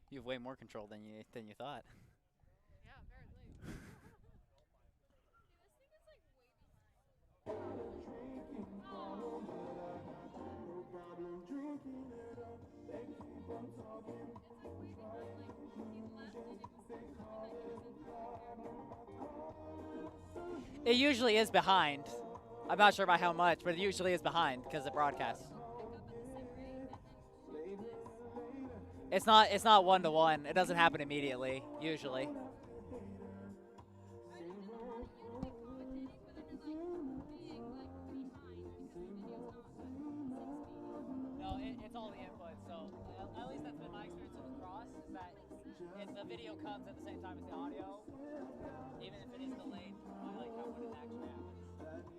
You have way more control than you thought. Yeah, apparently. It usually is behind. I'm not sure by how much, but it usually is behind because of broadcast. It's not 1-to-1. It doesn't happen immediately, usually. No, it's all the inputs. So at least that's been my experience with cross. Is that if the video comes at the same time as the audio, even if it is delayed by like how when it actually happens.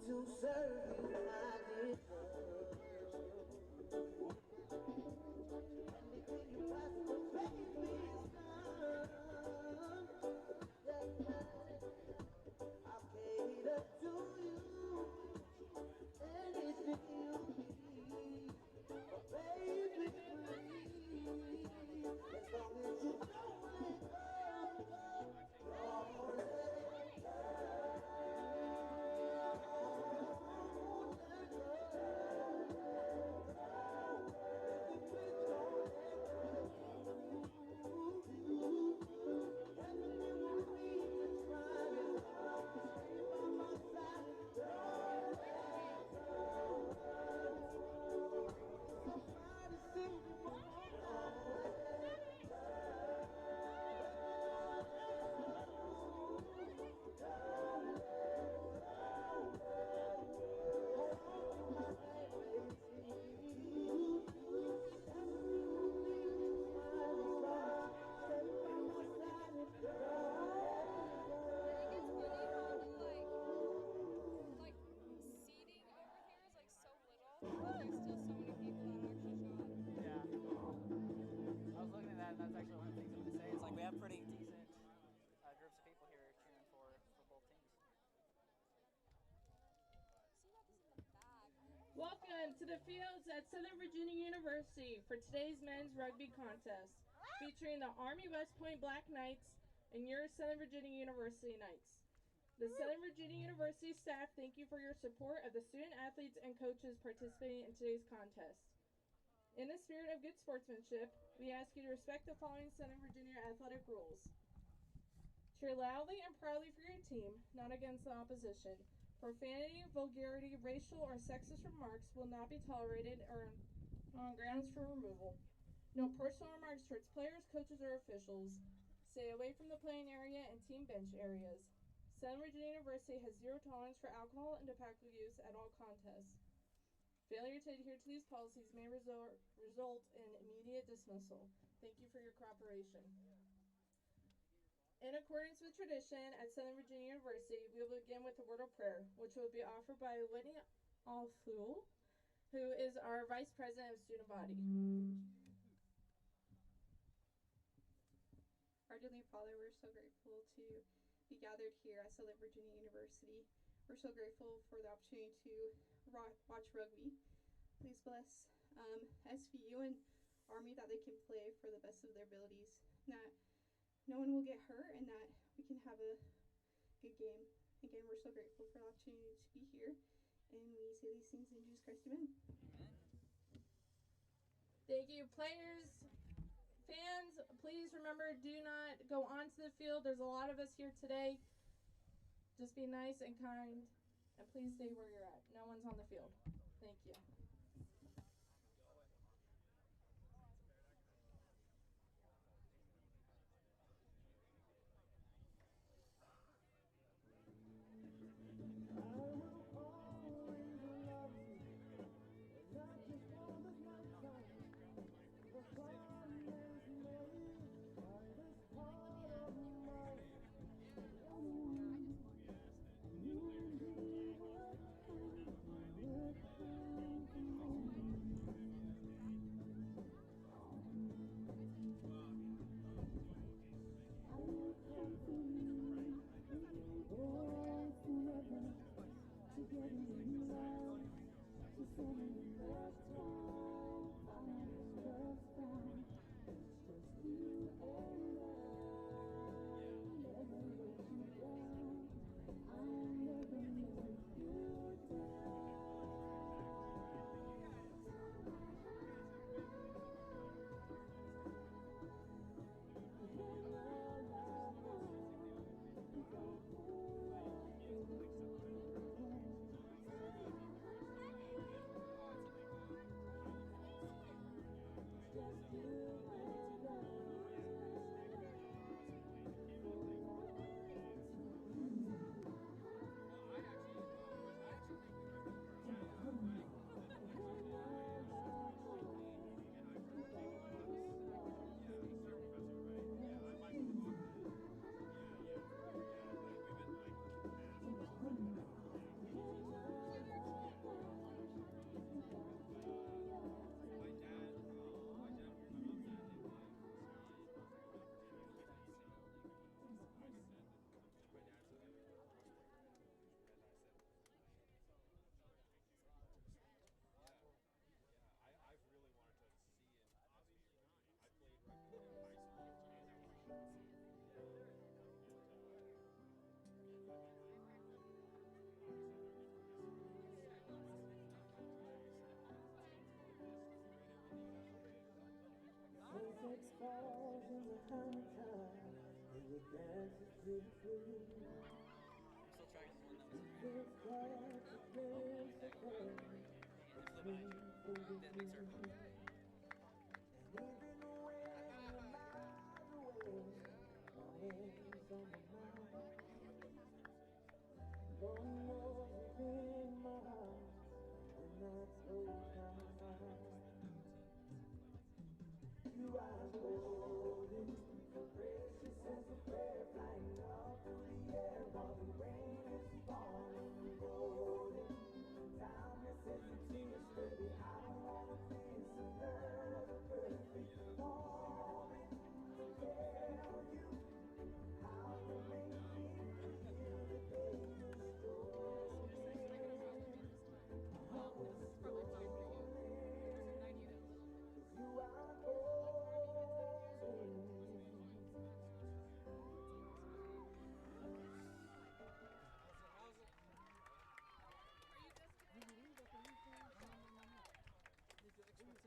to serve you, I did. Anything you ask for, baby, is done. I'll cater to you. Anything you need, but baby, please, as long as you don't let go, don't let Seating over here is like so little, but there's still so many people that actually show up. Yeah. I was looking at that, and that's actually one of the things I was going to say. It's like we have pretty decent groups of people here cheering for both teams. Welcome to the fields at Southern Virginia University for today's men's rugby contest, featuring the Army West Point Black Knights and your Southern Virginia University Knights. The Southern Virginia University staff thank you for your support of the student athletes and coaches participating in today's contest. In the spirit of good sportsmanship, we ask you to respect the following Southern Virginia athletic rules. Cheer loudly and proudly for your team, not against the opposition. Profanity, vulgarity, racial, or sexist remarks will not be tolerated or on grounds for removal. No personal remarks towards players, coaches, or officials. Stay away from the playing area and team bench areas. Southern Virginia University has zero tolerance for alcohol and tobacco use at all contests. Failure to adhere to these policies may result in immediate dismissal. Thank you for your cooperation. In accordance with tradition at Southern Virginia University, we will begin with a word of prayer, which will be offered by Whitney Alfool, who is our Vice President of Student Body. Our Dearly Father, we're so grateful to be gathered here at Southern Virginia University. We're so grateful for the opportunity to watch rugby. Please bless SVU and Army that they can play for the best of their abilities, and that no one will get hurt, and that we can have a good game. Again, we're so grateful for the opportunity to be here, and we say these things in Jesus Christ, amen. Thank you, players. Fans, please remember, do not go onto the field. There's a lot of us here today. Just be nice and kind, and please stay where you're at. No one's on the field. Thank you.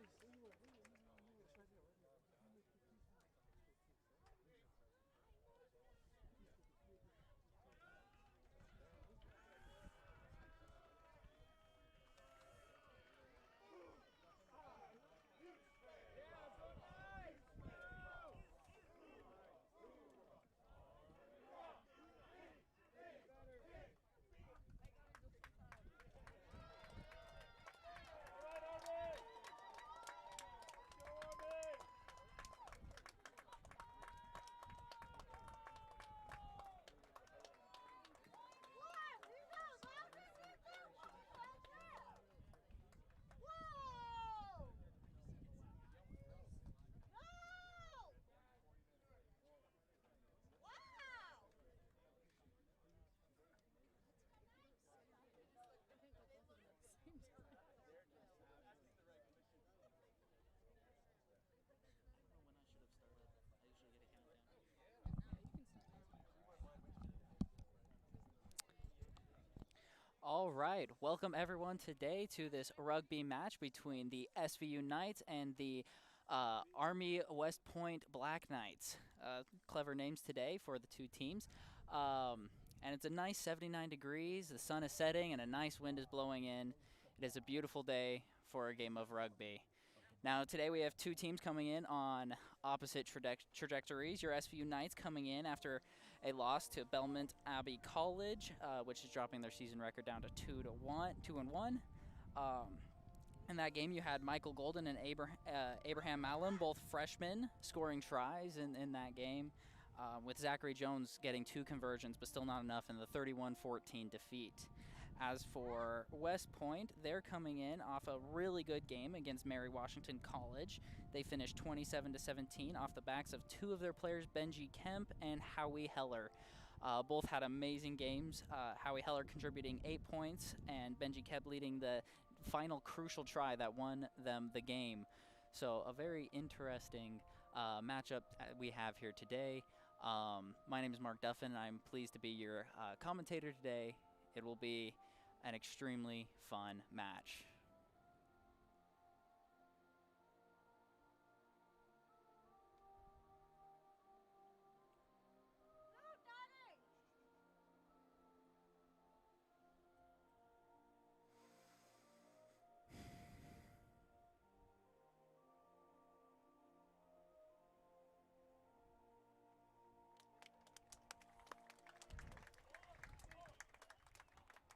still tracking the one that was in there. Oh, back. Flip it at you. This big circle. All right, welcome everyone today to this rugby match between the SVU Knights and the Army West Point Black Knights. Clever names today for the two teams. And it's a nice 79 degrees, the sun is setting, and a nice wind is blowing in. It is a beautiful day for a game of rugby. Now today we have two teams coming in on opposite trajectories. Your SVU Knights coming in after a loss to Belmont Abbey College, which is dropping their season record down to 2-1. In that game, you had Michael Golden and Abraham Malum, both freshmen, scoring tries in that game, with Zachary Jones getting 2 conversions, but still not enough in the 31-14 defeat. As for West Point, they're coming in off a really good game against Mary Washington College. They finished 27-17 off the backs of 2 of their players, Benji Kemp and Howie Heller. Both had amazing games. Howie Heller contributing 8 points, and Benji Kemp leading the final crucial try that won them the game. So a very interesting matchup we have here today. My name is Mark Duffin, and I'm pleased to be your commentator today. It will be an extremely fun match.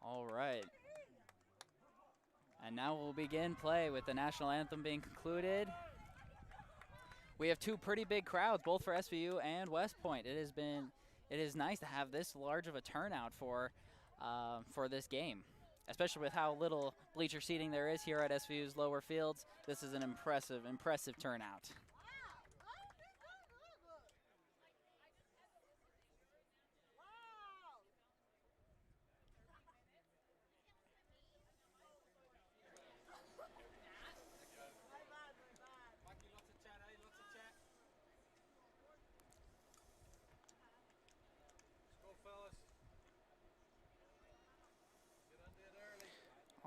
All right. And now we'll begin play with the national anthem being concluded. We have 2 pretty big crowds, both for SVU and West Point. It is nice to have this large of a turnout for this game, especially with how little bleacher seating there is here at SVU's lower fields. This is an impressive turnout.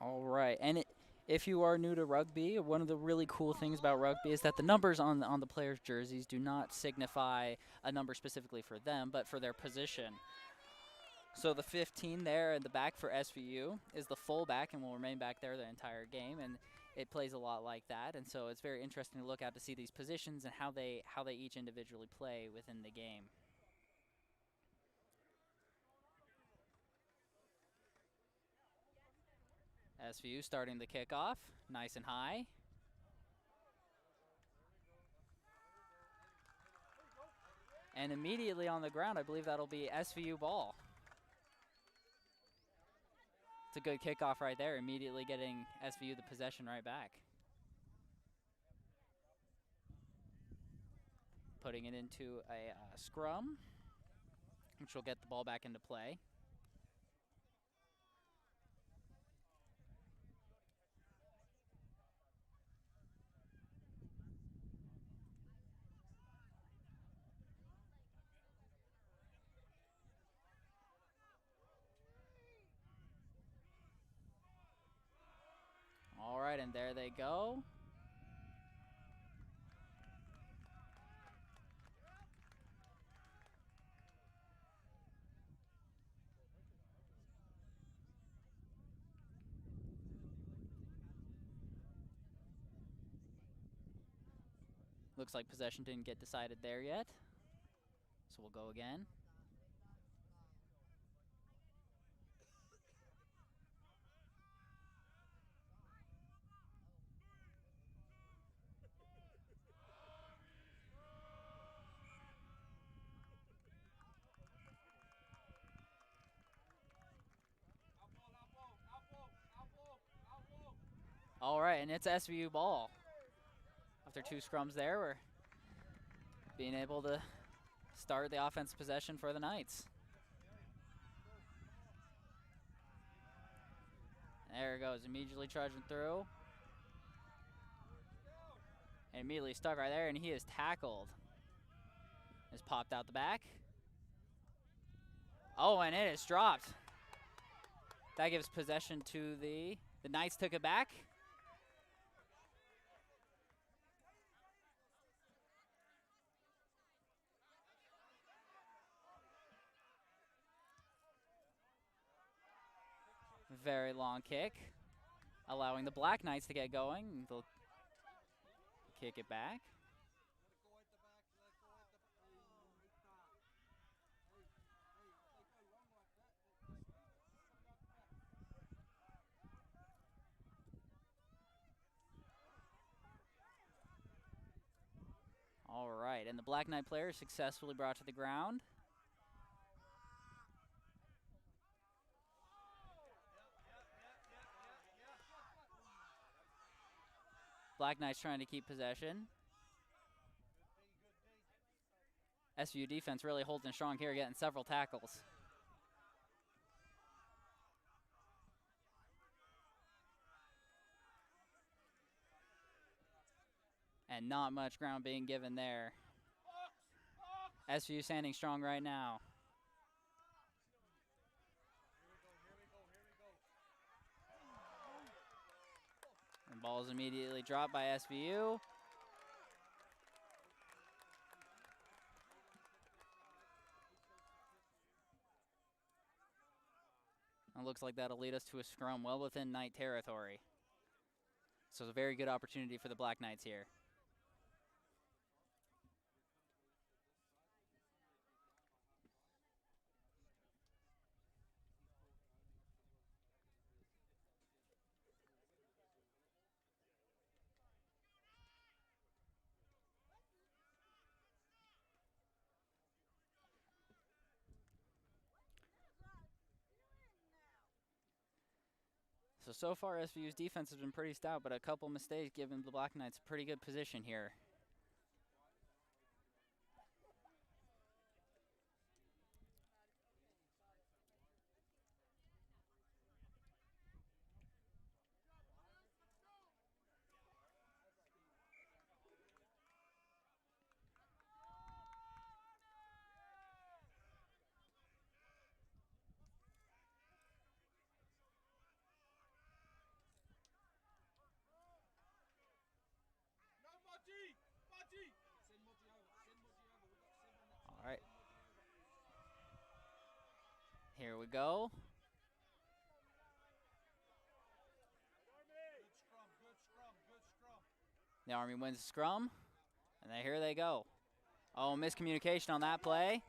All right, and If you are new to rugby, one of the really cool things about rugby is that the numbers on the players' jerseys do not signify a number specifically for them, but for their position. So the 15 there in the back for SVU is the fullback and will remain back there the entire game, and it plays a lot like that. And so it's very interesting to look at to see these positions and how they each individually play within the game. SVU starting the kickoff, nice and high. And immediately on the ground, I believe that'll be SVU ball. It's a good kickoff right there, immediately getting SVU the possession right back. Putting it into a scrum, which will get the ball back into play. All right, and there they go. Looks like possession didn't get decided there yet. So we'll go again. All right, and it's SVU ball. After two scrums there, we're being able to start the offense possession for the Knights. There it goes, immediately charging through. And immediately stuck right there, and he is tackled. Is popped out the back. Oh, and it is dropped. That gives possession to the Knights took it back. Very long kick, allowing the Black Knights to get going. They'll kick it back. All right, and the Black Knight player is successfully brought to the ground. Black Knights trying to keep possession. SVU defense really holding strong here, getting several tackles. And not much ground being given there. SVU standing strong right now. And ball is immediately dropped by SVU. It looks like that'll lead us to a scrum well within Knight territory. So it's a very good opportunity for the Black Knights here. So far SVU's defense has been pretty stout, but a couple mistakes giving the Black Knights a pretty good position here. All right. Here we go. The Army wins the scrum, and here they go. Oh, miscommunication on that play,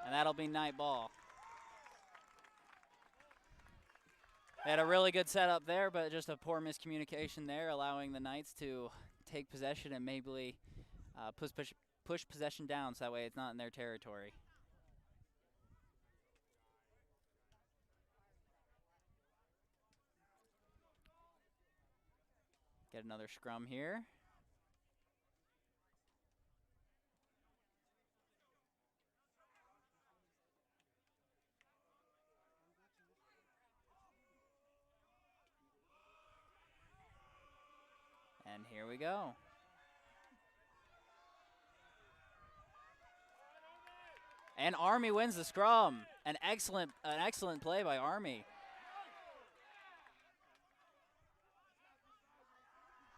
and that'll be night ball. They had a really good setup there, but just a poor miscommunication there, allowing the Knights to take possession and maybe push possession down so that way it's not in their territory. Get another scrum here. And here we go. And Army wins the scrum. An excellent play by Army.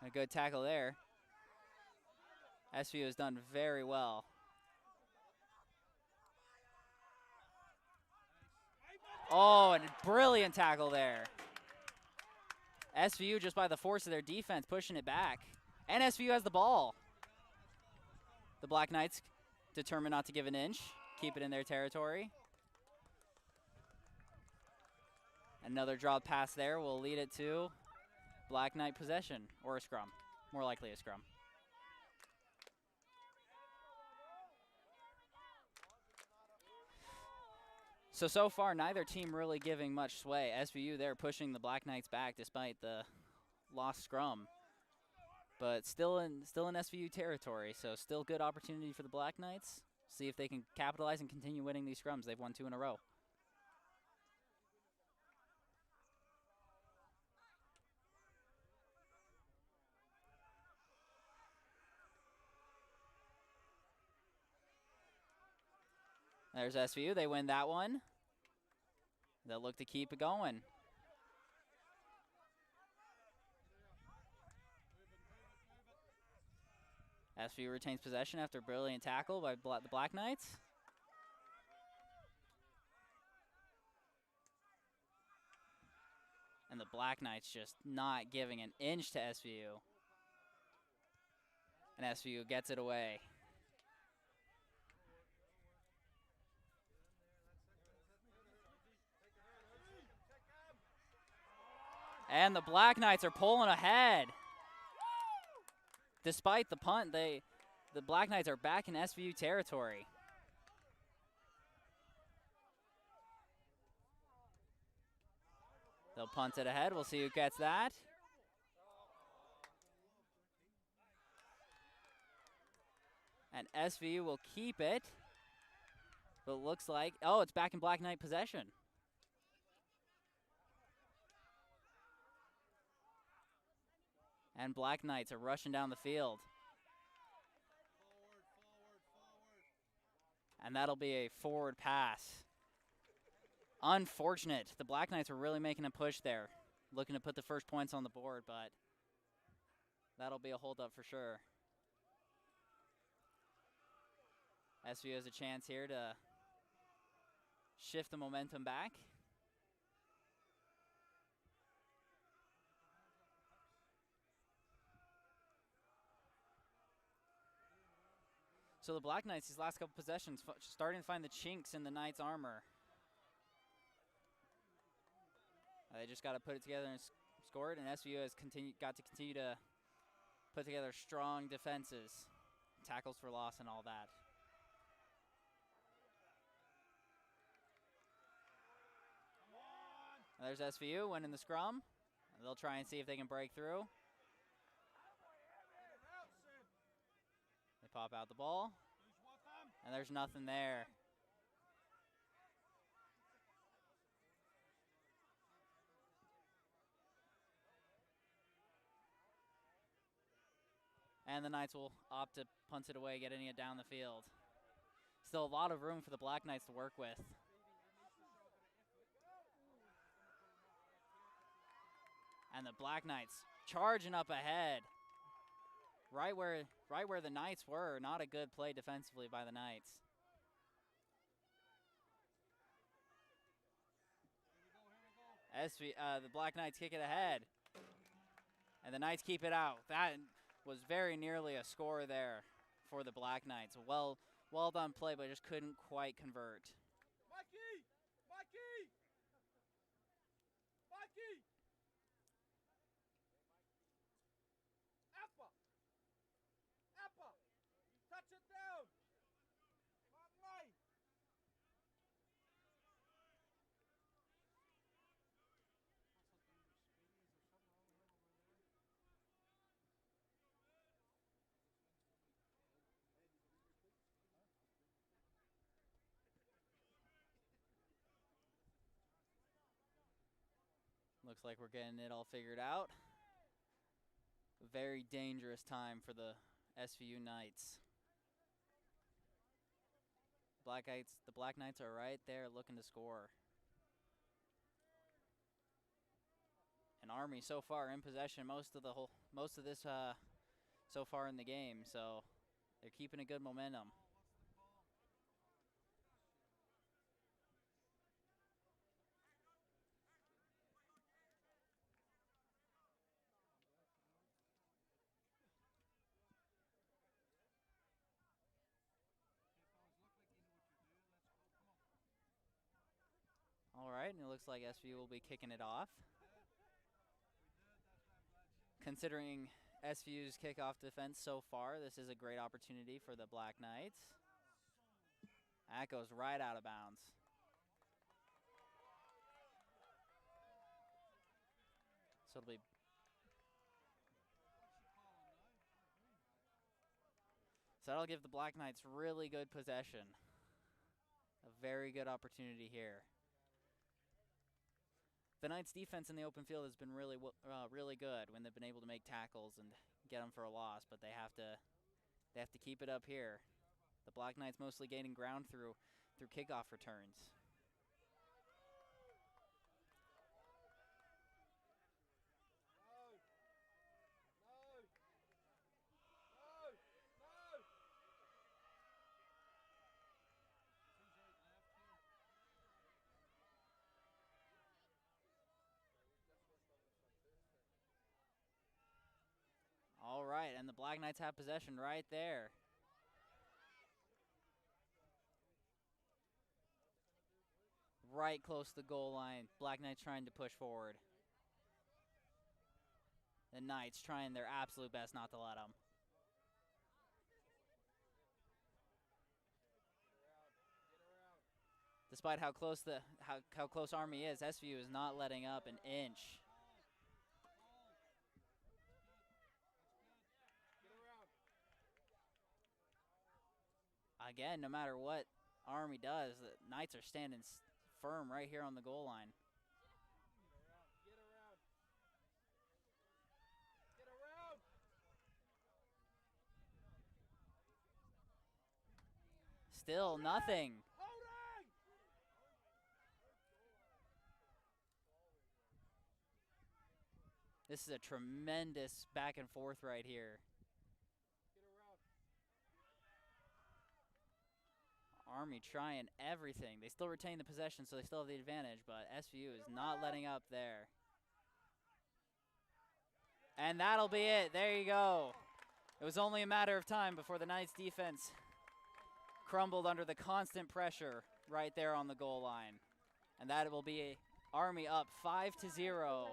A good tackle there. SVU has done very well. Oh, and a brilliant tackle there. SVU just by the force of their defense pushing it back. And SVU has the ball. The Black Knights determined not to give an inch. Keep it in their territory. Another drop pass there will lead it to Black Knight possession, or a scrum. More likely a scrum. So far, neither team really giving much sway. SVU there pushing the Black Knights back despite the lost scrum. But still in SVU territory, so still good opportunity for the Black Knights. See if they can capitalize and continue winning these scrums. They've won 2 in a row. There's SVU. They win that one. They'll look to keep it going. SVU retains possession after a brilliant tackle by the Black Knights. And the Black Knights just not giving an inch to SVU. And SVU gets it away. And the Black Knights are pulling ahead. Despite the punt, the Black Knights are back in SVU territory. They'll punt it ahead. We'll see who gets that. And SVU will keep it. But it looks like, oh, it's back in Black Knight possession. And Black Knights are rushing down the field. And that'll be a forward pass. Unfortunate. The Black Knights are really making a push there. Looking to put the first points on the board, but that'll be a holdup for sure. SVU has a chance here to shift the momentum back. So the Black Knights, these last couple possessions, starting to find the chinks in the Knights' armor. They just got to put it together and score it, and SVU has got to continue to put together strong defenses, tackles for loss, and all that. And there's SVU winning the scrum. They'll try and see if they can break through. They pop out the ball, and there's nothing there. And the Knights will opt to punt it away, getting it down the field. Still a lot of room for the Black Knights to work with. And the Black Knights charging up ahead. right where the Knights were. Not a good play defensively by the Knights. The Black Knights kick it ahead. And the Knights keep it out. That was very nearly a score there for the Black Knights. Well done play, but just couldn't quite convert. Mikey! Mikey! Mikey! Appa! Appa! Touch it down! Mark right! Looks like we're getting it all figured out. Very dangerous time for the SVU Knights. The Black Knights are right there looking to score. And Army so far in possession most of this so far in the game, so they're keeping a good momentum. All right, and it looks like SVU will be kicking it off. Considering SVU's kickoff defense so far, this is a great opportunity for the Black Knights. That goes right out of bounds. So that'll give the Black Knights really good possession. A very good opportunity here. The Knights' defense in the open field has been really good when they've been able to make tackles and get them for a loss, but they have to keep it up here. The Black Knights mostly gaining ground through kickoff returns. All right, and the Black Knights have possession right there. Right close to the goal line. Black Knights trying to push forward. The Knights trying their absolute best not to let them. Despite how close how close Army is, SVU is not letting up an inch. Again, no matter what Army does, the Knights are standing firm right here on the goal line. Get around! Still nothing. Holding! This is a tremendous back and forth right here. Get around. Army trying everything. They still retain the possession, so they still have the advantage, but SVU is not letting up there. And that'll be it. There you go. It was only a matter of time before the Knights defense crumbled under the constant pressure right there on the goal line. And that will be Army up 5-0.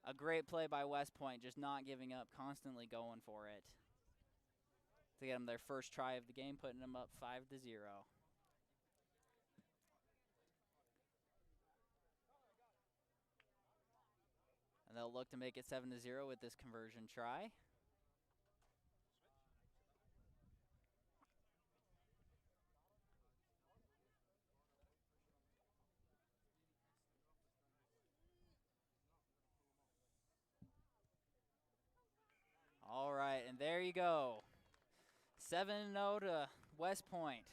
A great play by West Point, just not giving up, constantly going for it to get them their first try of the game, putting them up 5-0. And they'll look to make it 7-0 with this conversion try. All right, and there you go. 7-0 to West Point.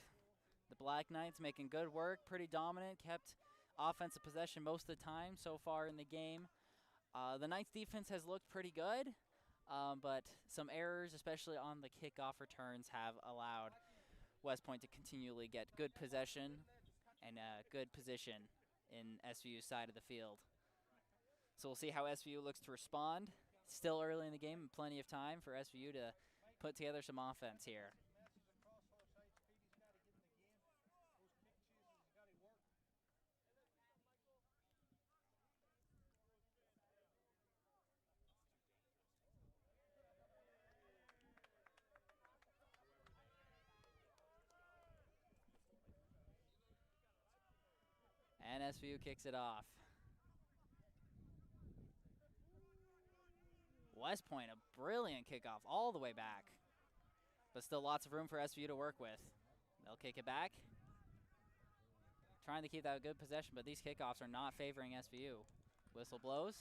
The Black Knights making good work, pretty dominant, kept offensive possession most of the time so far in the game. The Knights defense has looked pretty good, but some errors, especially on the kickoff returns, have allowed West Point to continually get good possession and good position in SVU's side of the field. So we'll see how SVU looks to respond. Still early in the game and plenty of time for SVU to put together some offense here. And SVU kicks it off. West Point, a brilliant kickoff all the way back. But still lots of room for SVU to work with. They'll kick it back. Trying to keep that good possession, but these kickoffs are not favoring SVU. Whistle blows.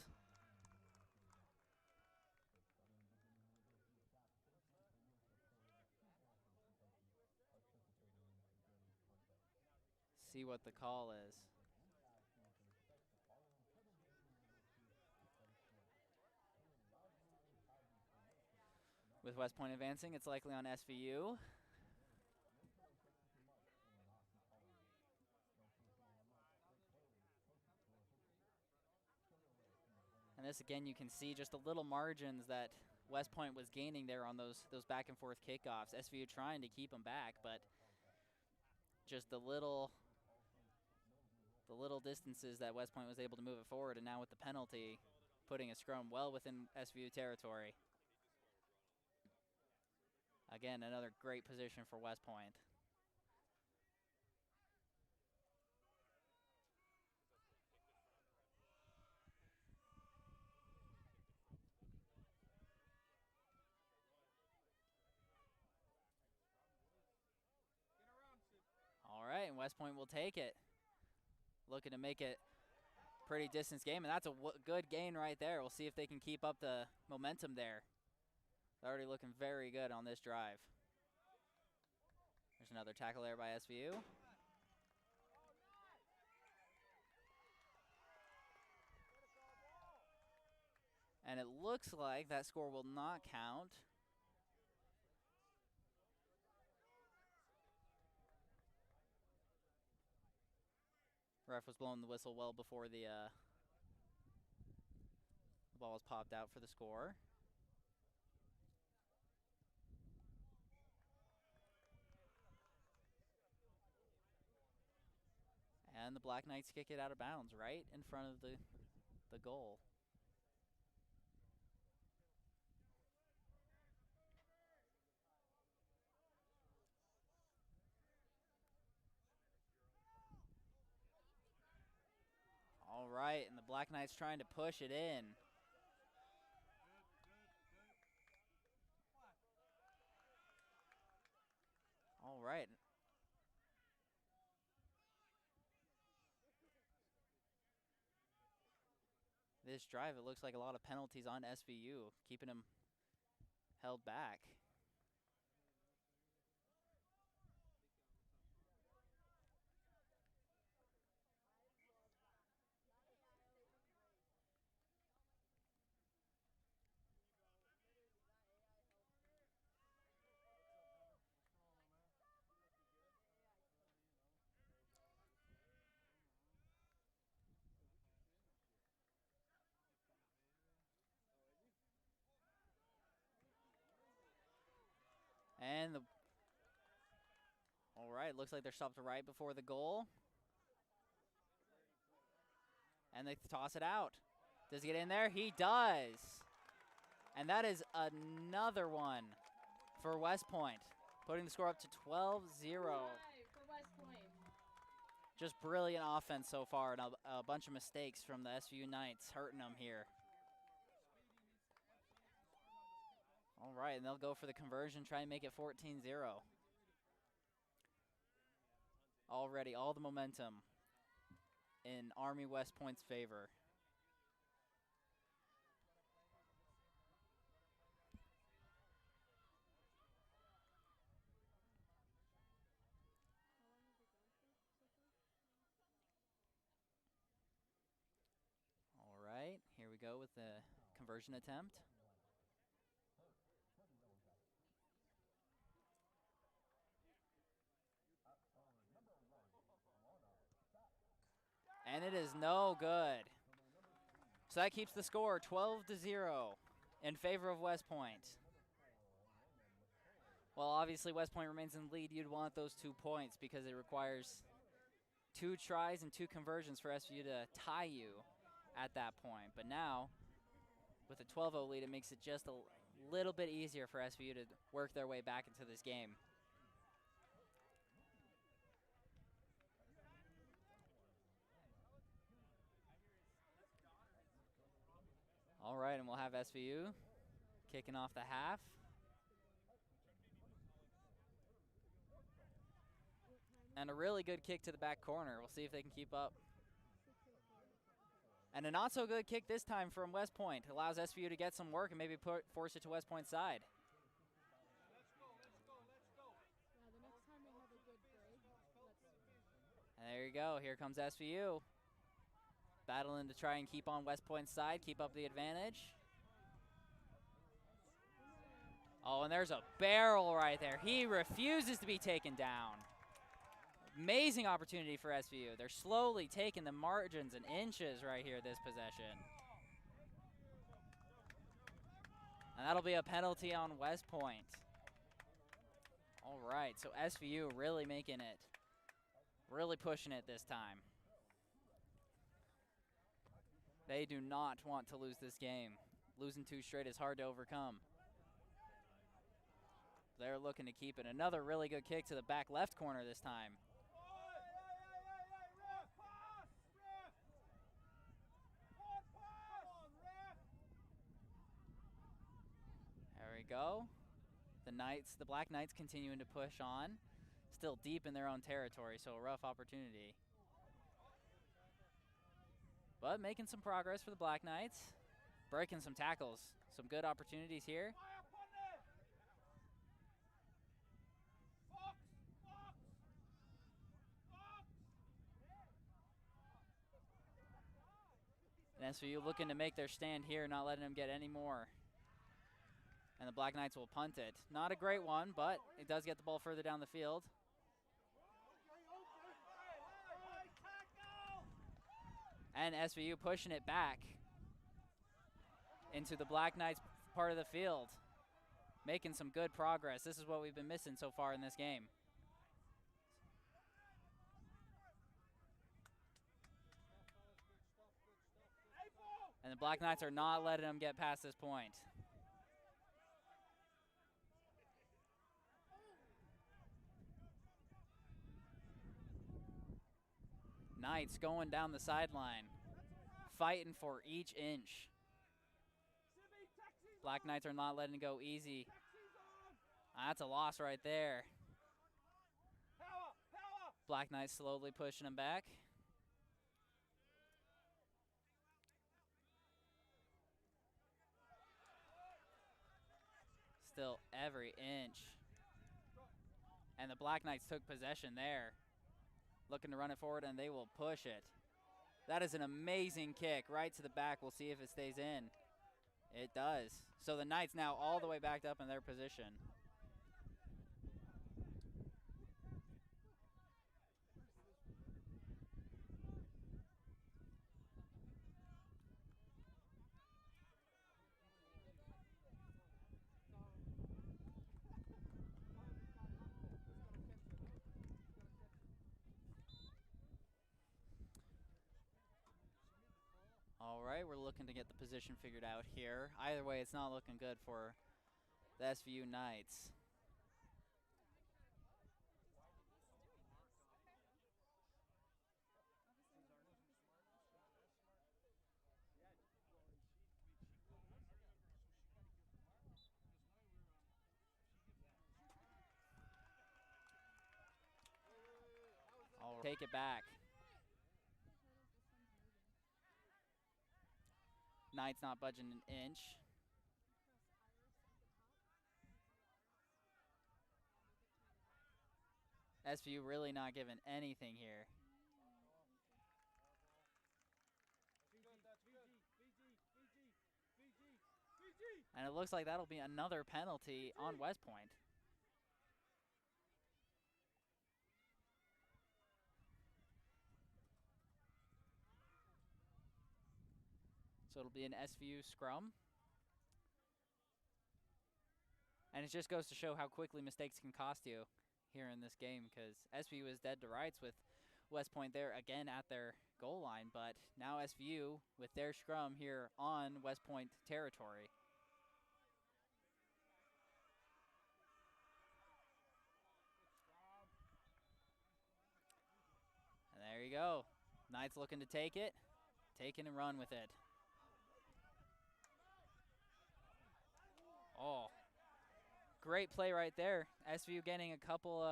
See what the call is. With West Point advancing, it's likely on SVU. And this again, you can see just the little margins that West Point was gaining there on those back and forth kickoffs. SVU trying to keep them back, but just the little distances that West Point was able to move it forward, and now with the penalty, putting a scrum well within SVU territory. Again, another great position for West Point. All right, and West Point will take it. Looking to make it pretty distance game, and that's a good gain right there. We'll see if they can keep up the momentum there. They're already looking very good on this drive. There's another tackle there by SVU. And it looks like that score will not count. Ref was blowing the whistle well before the ball was popped out for the score. And the Black Knights kick it out of bounds right in front of the goal. All right, and the Black Knights trying to push it in. All right. This drive, it looks like a lot of penalties on SVU, keeping them held back. And all right, looks like they're stopped right before the goal. And they toss it out. Does he get in there? He does. And that is another one for West Point, putting the score up to 12-0. For West Point. Just brilliant offense so far, and a bunch of mistakes from the SVU Knights hurting them here. All right, and they'll go for the conversion, try and make it 14-0. Already, all the momentum in Army West Point's favor. All right, here we go with with the conversion attempt. And it is no good. So that keeps the score 12-0 in favor of West Point. Well, obviously West Point remains in the lead. You'd want those 2 points because it requires 2 tries and 2 conversions for SVU to tie you at that point. But now, with a 12-0 lead, it makes it just a little bit easier for SVU to work their way back into this game. All right, and we'll have SVU kicking off the half. And a really good kick to the back corner. We'll see if they can keep up. And a not so good kick this time from West Point. Allows SVU to get some work and maybe force it to West Point's side. And there you go. Here comes SVU. Battling to try and keep on West Point's side, keep up the advantage. Oh, and there's a barrel right there. He refuses to be taken down. Amazing opportunity for SVU. They're slowly taking the margins and inches right here this possession. And that'll be a penalty on West Point. All right, so SVU really making it, really pushing it this time. They do not want to lose this game. Losing 2 straight is hard to overcome. They're looking to keep it. Another really good kick to the back left corner this time. There we go. The Black Knights continuing to push on. Still deep in their own territory, so a rough opportunity. But making some progress for the Black Knights. Breaking some tackles. Some good opportunities here. And SVU looking to make their stand here, not letting them get any more. And the Black Knights will punt it. Not a great one, but it does get the ball further down the field. And SVU pushing it back into the Black Knights part of the field. Making some good progress. This is what we've been missing so far in this game. And the Black Knights are not letting them get past this point. Knights going down the sideline, fighting for each inch. Black Knights are not letting it go easy. That's a loss right there. Black Knights slowly pushing them back. Still every inch. And the Black Knights took possession there. Looking to run it forward, and they will push it. That is an amazing kick right to the back. We'll see if it stays in. It does. So the Knights now all the way backed up in their position. All right, we're looking to get the position figured out here. Either way, it's not looking good for the SVU Knights. I'll take it back. Knights not budging an inch. SVU really not giving anything here. And it looks like that'll be another penalty on West Point. So it'll be an SVU scrum. And it just goes to show how quickly mistakes can cost you here in this game, because SVU is dead to rights with West Point there again at their goal line, but now SVU with their scrum here on West Point territory. And there you go. Knights looking to take it and run with it. Oh, great play right there. SVU getting a couple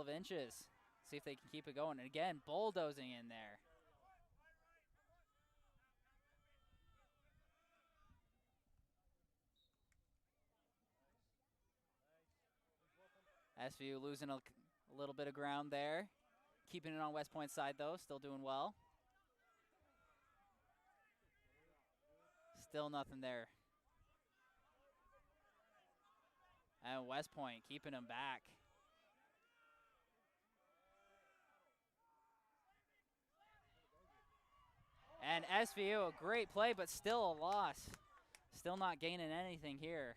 of inches. See if they can keep it going. And again, bulldozing in there. SVU losing a little bit of ground there. Keeping it on West Point's side, though. Still doing well. Still nothing there. And West Point keeping them back. And SVU, a great play, but still a loss. Still not gaining anything here.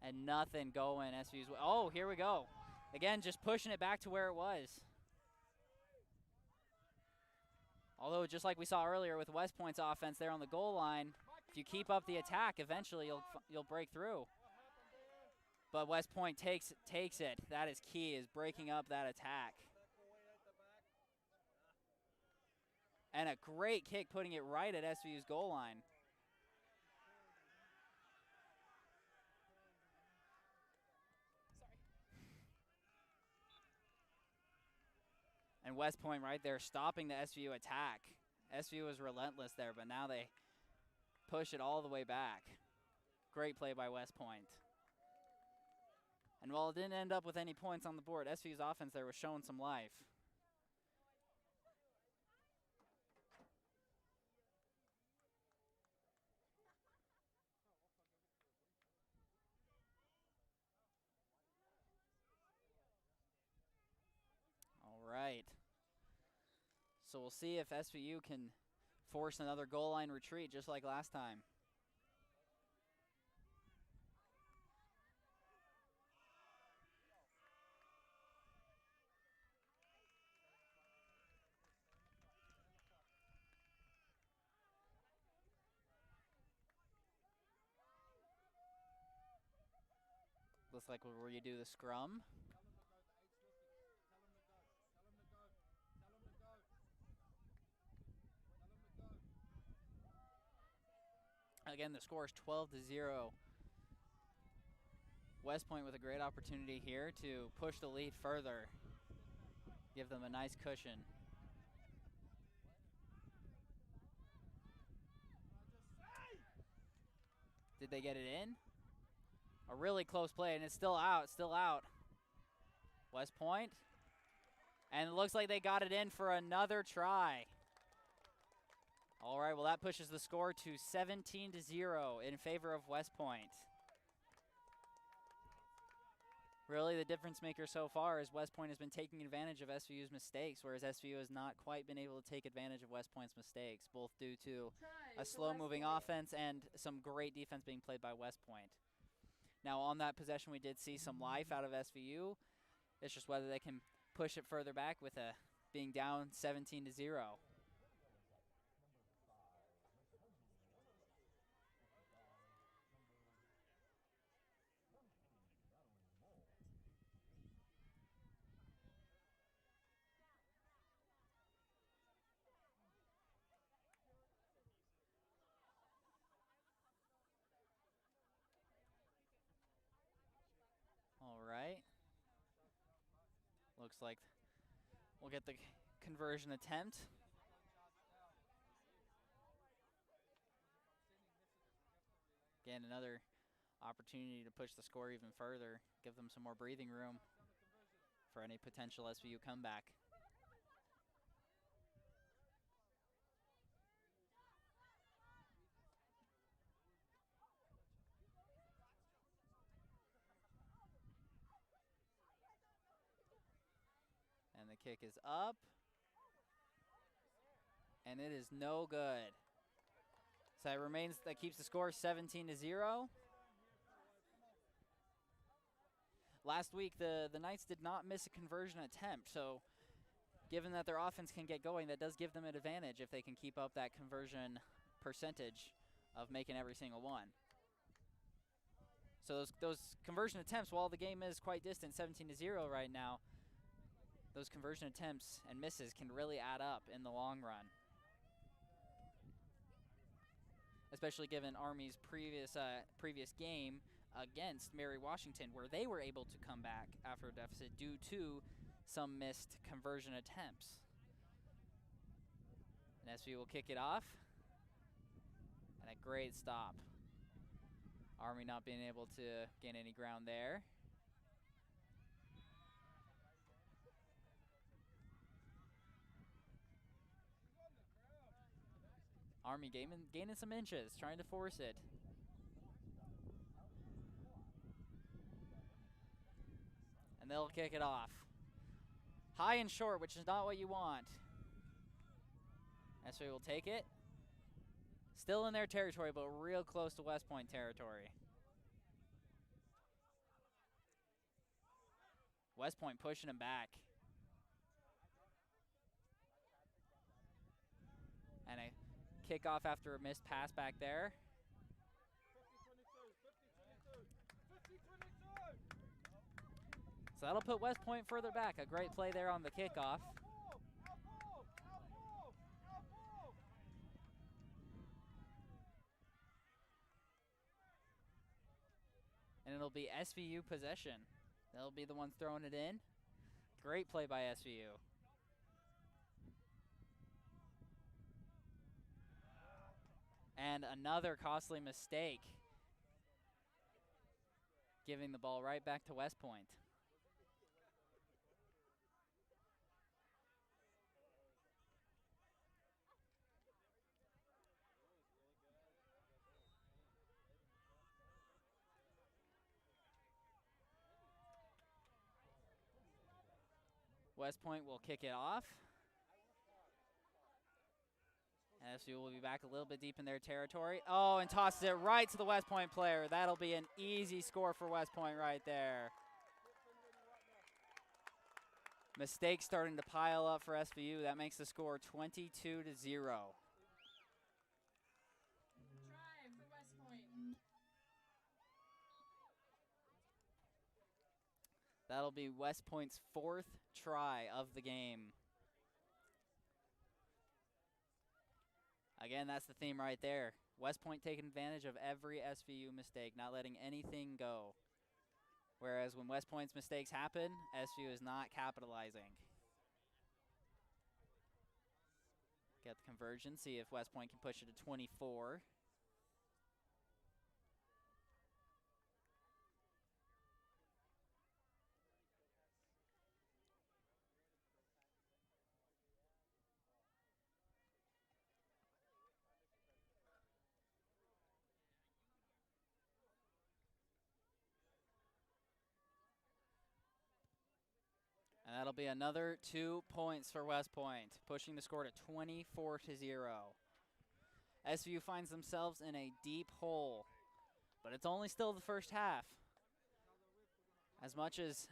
And nothing going SVU's way. Oh, here we go. Again, just pushing it back to where it was. Although, just like we saw earlier with West Point's offense there on the goal line, if you keep up the attack, eventually you'll break through. But West Point takes it. That is key, is breaking up that attack. And a great kick putting it right at SVU's goal line. And West Point right there stopping the SVU attack. SVU was relentless there, but now they push it all the way back. Great play by West Point. And while it didn't end up with any points on the board, SVU's offense there was showing some life. All right. So we'll see if SVU can force another goal line retreat just like last time. Looks like where you do the scrum. Again, the score is 12-0. West Point with a great opportunity here to push the lead further. Give them a nice cushion. Did they get it in? A really close play, and it's still out. West Point. And it looks like they got it in for another try. All right, well, that pushes the score to 17-0 in favor of West Point. Really, the difference maker so far is West Point has been taking advantage of SVU's mistakes, whereas SVU has not quite been able to take advantage of West Point's mistakes, both due to a slow-moving offense and some great defense being played by West Point. Now, on that possession, we did see some life out of SVU. It's just whether they can push it further back with being down 17-0. All right. Looks like we'll get the conversion attempt. Again, another opportunity to push the score even further, give them some more breathing room. for any potential SVU comeback. And the kick is up. And it is no good. So that keeps the score 17-0. Last week, the Knights did not miss a conversion attempt, so given that their offense can get going, that does give them an advantage if they can keep up that conversion percentage of making every single one. So those conversion attempts, while the game is quite distant, 17-0 right now, those conversion attempts and misses can really add up in the long run. Especially given Army's previous game against Mary Washington, where they were able to come back after a deficit due to some missed conversion attempts. And SVU will kick it off. And a great stop. Army not being able to gain any ground there. Army gaining some inches, trying to force it. And they'll kick it off. High and short, which is not what you want. SVU will take it. Still in their territory, but real close to West Point territory. West Point pushing him back. And a kickoff after a missed pass back there. 50-22, 50-22. So that'll put West Point further back. A great play there on the kickoff. And it'll be SVU possession. They'll be the ones throwing it in. Great play by SVU. And another costly mistake, giving the ball right back to West Point. West Point will kick it off. SVU will be back a little bit deep in their territory. Oh, and tosses it right to the West Point player. That'll be an easy score for West Point right there. Mistakes starting to pile up for SVU. That makes the score 22-0. Try for West Point. That'll be West Point's 4th try of the game. Again, that's the theme right there. West Point taking advantage of every SVU mistake, not letting anything go. Whereas when West Point's mistakes happen, SVU is not capitalizing. Get the conversion, see if West Point can push it to 24. And that'll be another 2 points for West Point, pushing the score to 24-0. SVU finds themselves in a deep hole, but it's only still the first half. As much as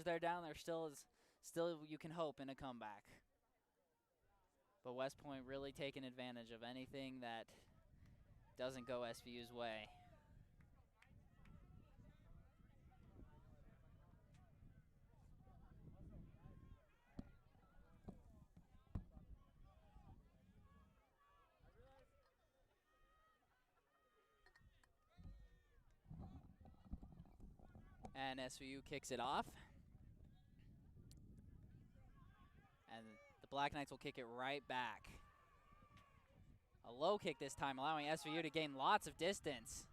they're down, there still you can hope in a comeback. But West Point really taking advantage of anything that doesn't go SVU's way. And SVU kicks it off. And the Black Knights will kick it right back. A low kick this time, allowing SVU to gain lots of distance.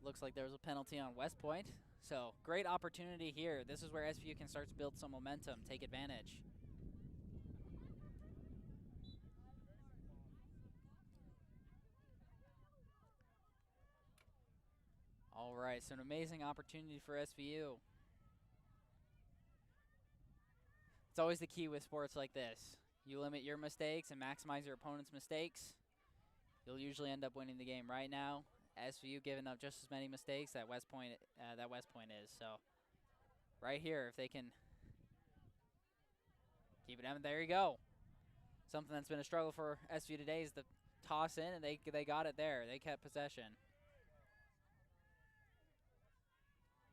looks like there was a penalty on West Point. So great opportunity here. This is where SVU can start to build some momentum, take advantage. All right, so an amazing opportunity for SVU. It's always the key with sports like this. You limit your mistakes and maximize your opponent's mistakes. You'll usually end up winning the game. Right now, SVU giving up just as many mistakes that West Point is. So right here, if they can keep it in, there you go. Something that's been a struggle for SVU today is the toss in, and they got it there. They kept possession.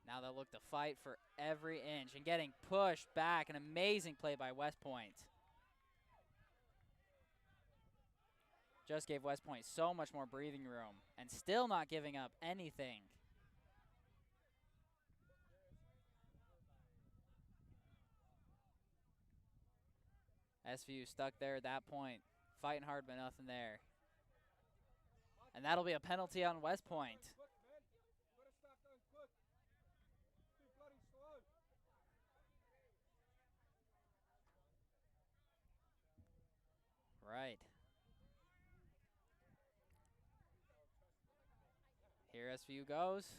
Now they'll look to fight for every inch and getting pushed back. An amazing play by West Point. Just gave West Point so much more breathing room and still not giving up anything. SVU stuck there at that point, fighting hard but nothing there. And that'll be a penalty on West Point. Quick, man. You gotta start going quick. Too bloody slow. Right. Here SVU goes.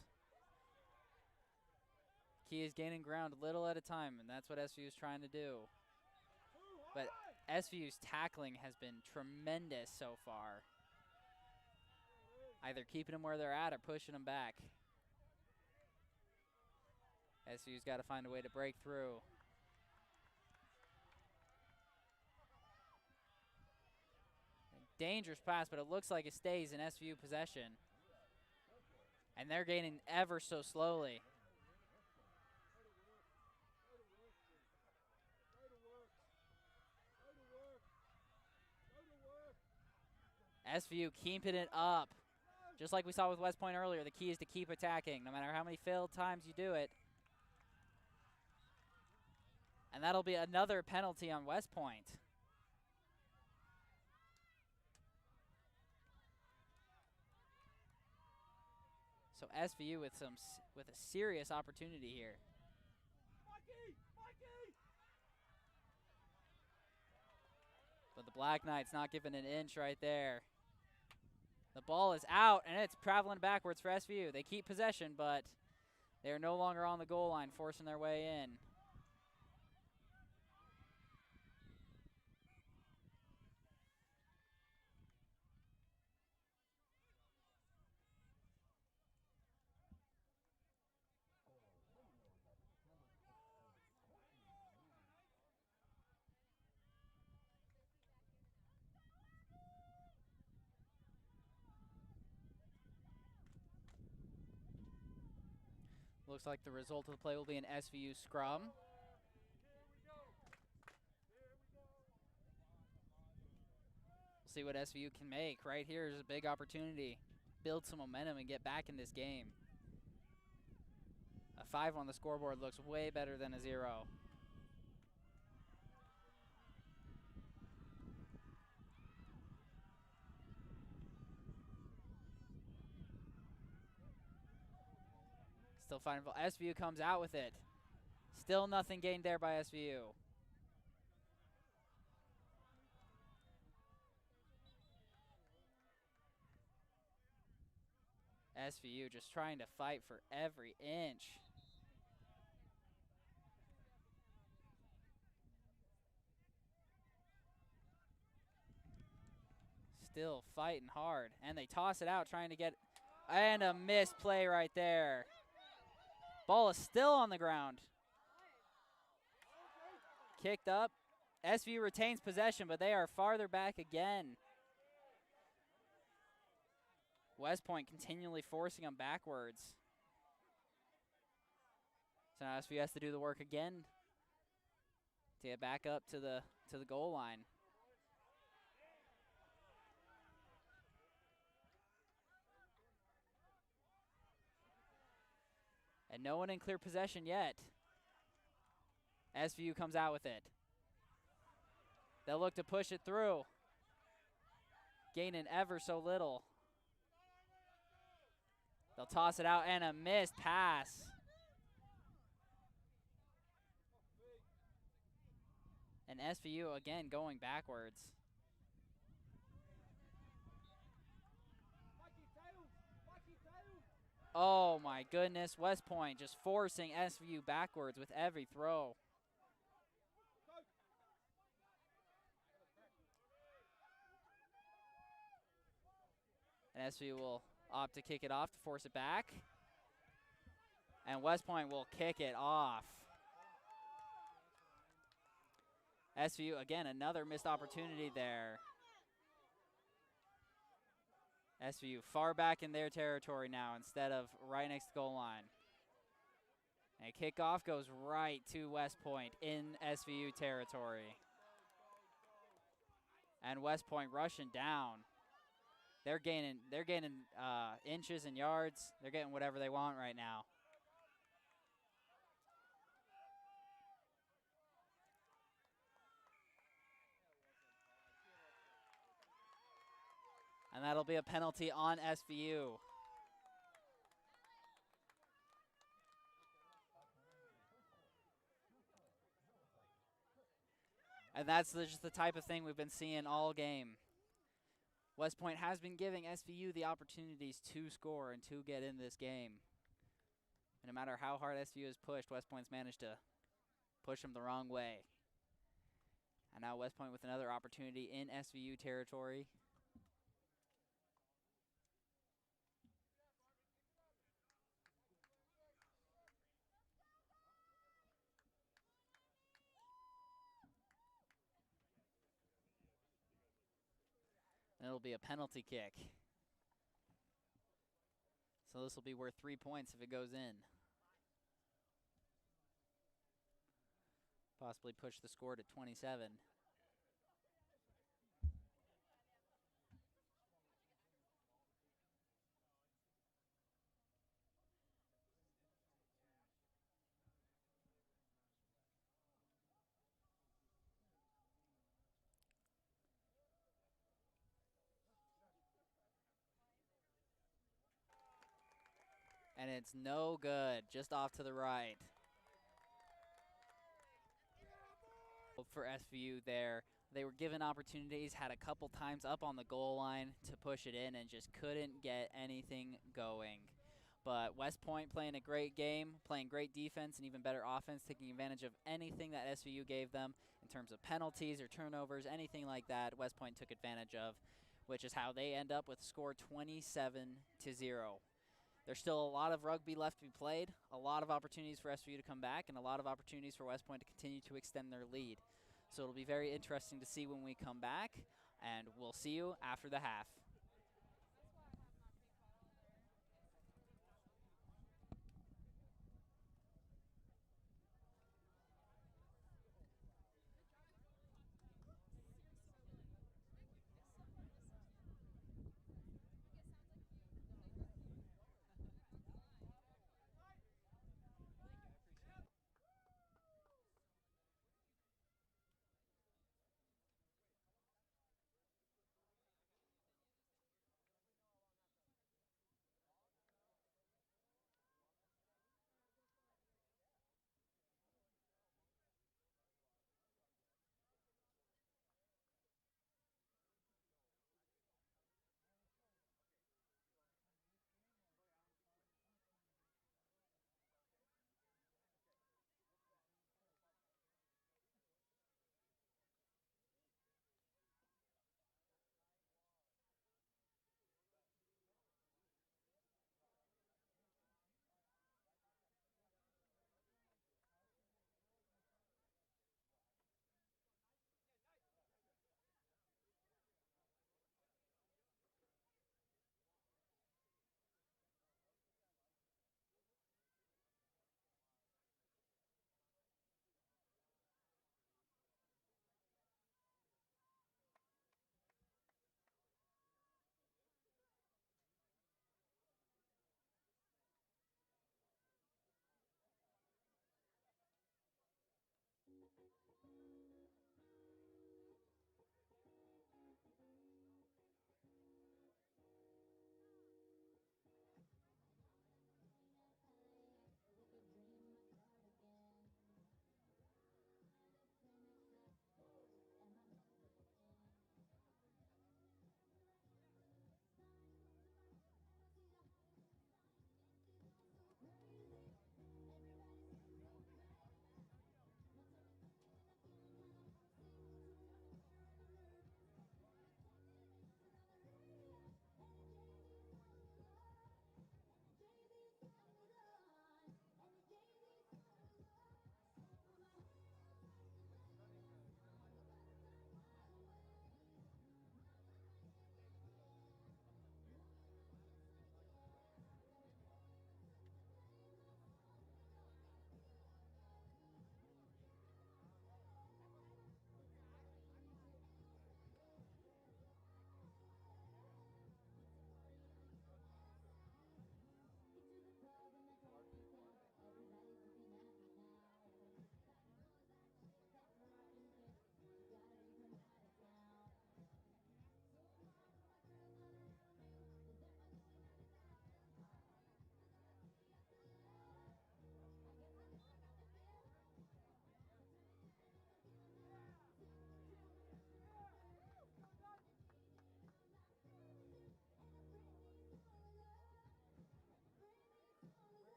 Key is gaining ground a little at a time, and that's what SVU is trying to do. But SVU's tackling has been tremendous so far. Either keeping them where they're at or pushing them back. SVU's got to find a way to break through. Dangerous pass, but it looks like it stays in SVU possession. And they're gaining ever so slowly. SVU keeping it up. Just like we saw with West Point earlier, the key is to keep attacking, no matter how many failed times you do it. And that'll be another penalty on West Point. So SVU with a serious opportunity here. But the Black Knights not giving an inch right there. The ball is out, and it's traveling backwards for SVU. They keep possession, but they're no longer on the goal line, forcing their way in. Looks like the result of the play will be an SVU scrum. We'll see what SVU can make. Right here is a big opportunity. Build some momentum and get back in this game. A 5 on the scoreboard looks way better than a 0. Still finding SVU comes out with it. Still nothing gained there by SVU. SVU just trying to fight for every inch. Still fighting hard. And they toss it out trying to get, and a missed play right there. Ball is still on the ground. Kicked up. SVU retains possession, but they are farther back again. West Point continually forcing them backwards. So now SVU has to do the work again to get back up to the goal line. And no one in clear possession yet. SVU comes out with it. They'll look to push it through. Gaining ever so little. They'll toss it out and a missed pass. And SVU again going backwards. Oh my goodness, West Point just forcing SVU backwards with every throw. And SVU will opt to kick it off to force it back. And West Point will kick it off. SVU, again, another missed opportunity there. SVU far back in their territory now instead of right next to the goal line. And kickoff goes right to West Point in SVU territory. And West Point rushing down. They're gaining inches and yards. They're getting whatever they want right now. And that'll be a penalty on SVU. And that's just the type of thing we've been seeing all game. West Point has been giving SVU the opportunities to score and to get in this game. And no matter how hard SVU has pushed, West Point's managed to push them the wrong way. And now West Point with another opportunity in SVU territory. And it'll be a penalty kick. So this will be worth 3 points if it goes in. Possibly push the score to 27. And it's no good, just off to the right. For SVU there, they were given opportunities, had a couple times up on the goal line to push it in and just couldn't get anything going. But West Point playing a great game, playing great defense and even better offense, taking advantage of anything that SVU gave them in terms of penalties or turnovers, anything like that, West Point took advantage of, which is how they end up with a score 27-0. There's still a lot of rugby left to be played, a lot of opportunities for SVU to come back, and a lot of opportunities for West Point to continue to extend their lead. So it'll be very interesting to see when we come back, and we'll see you after the half.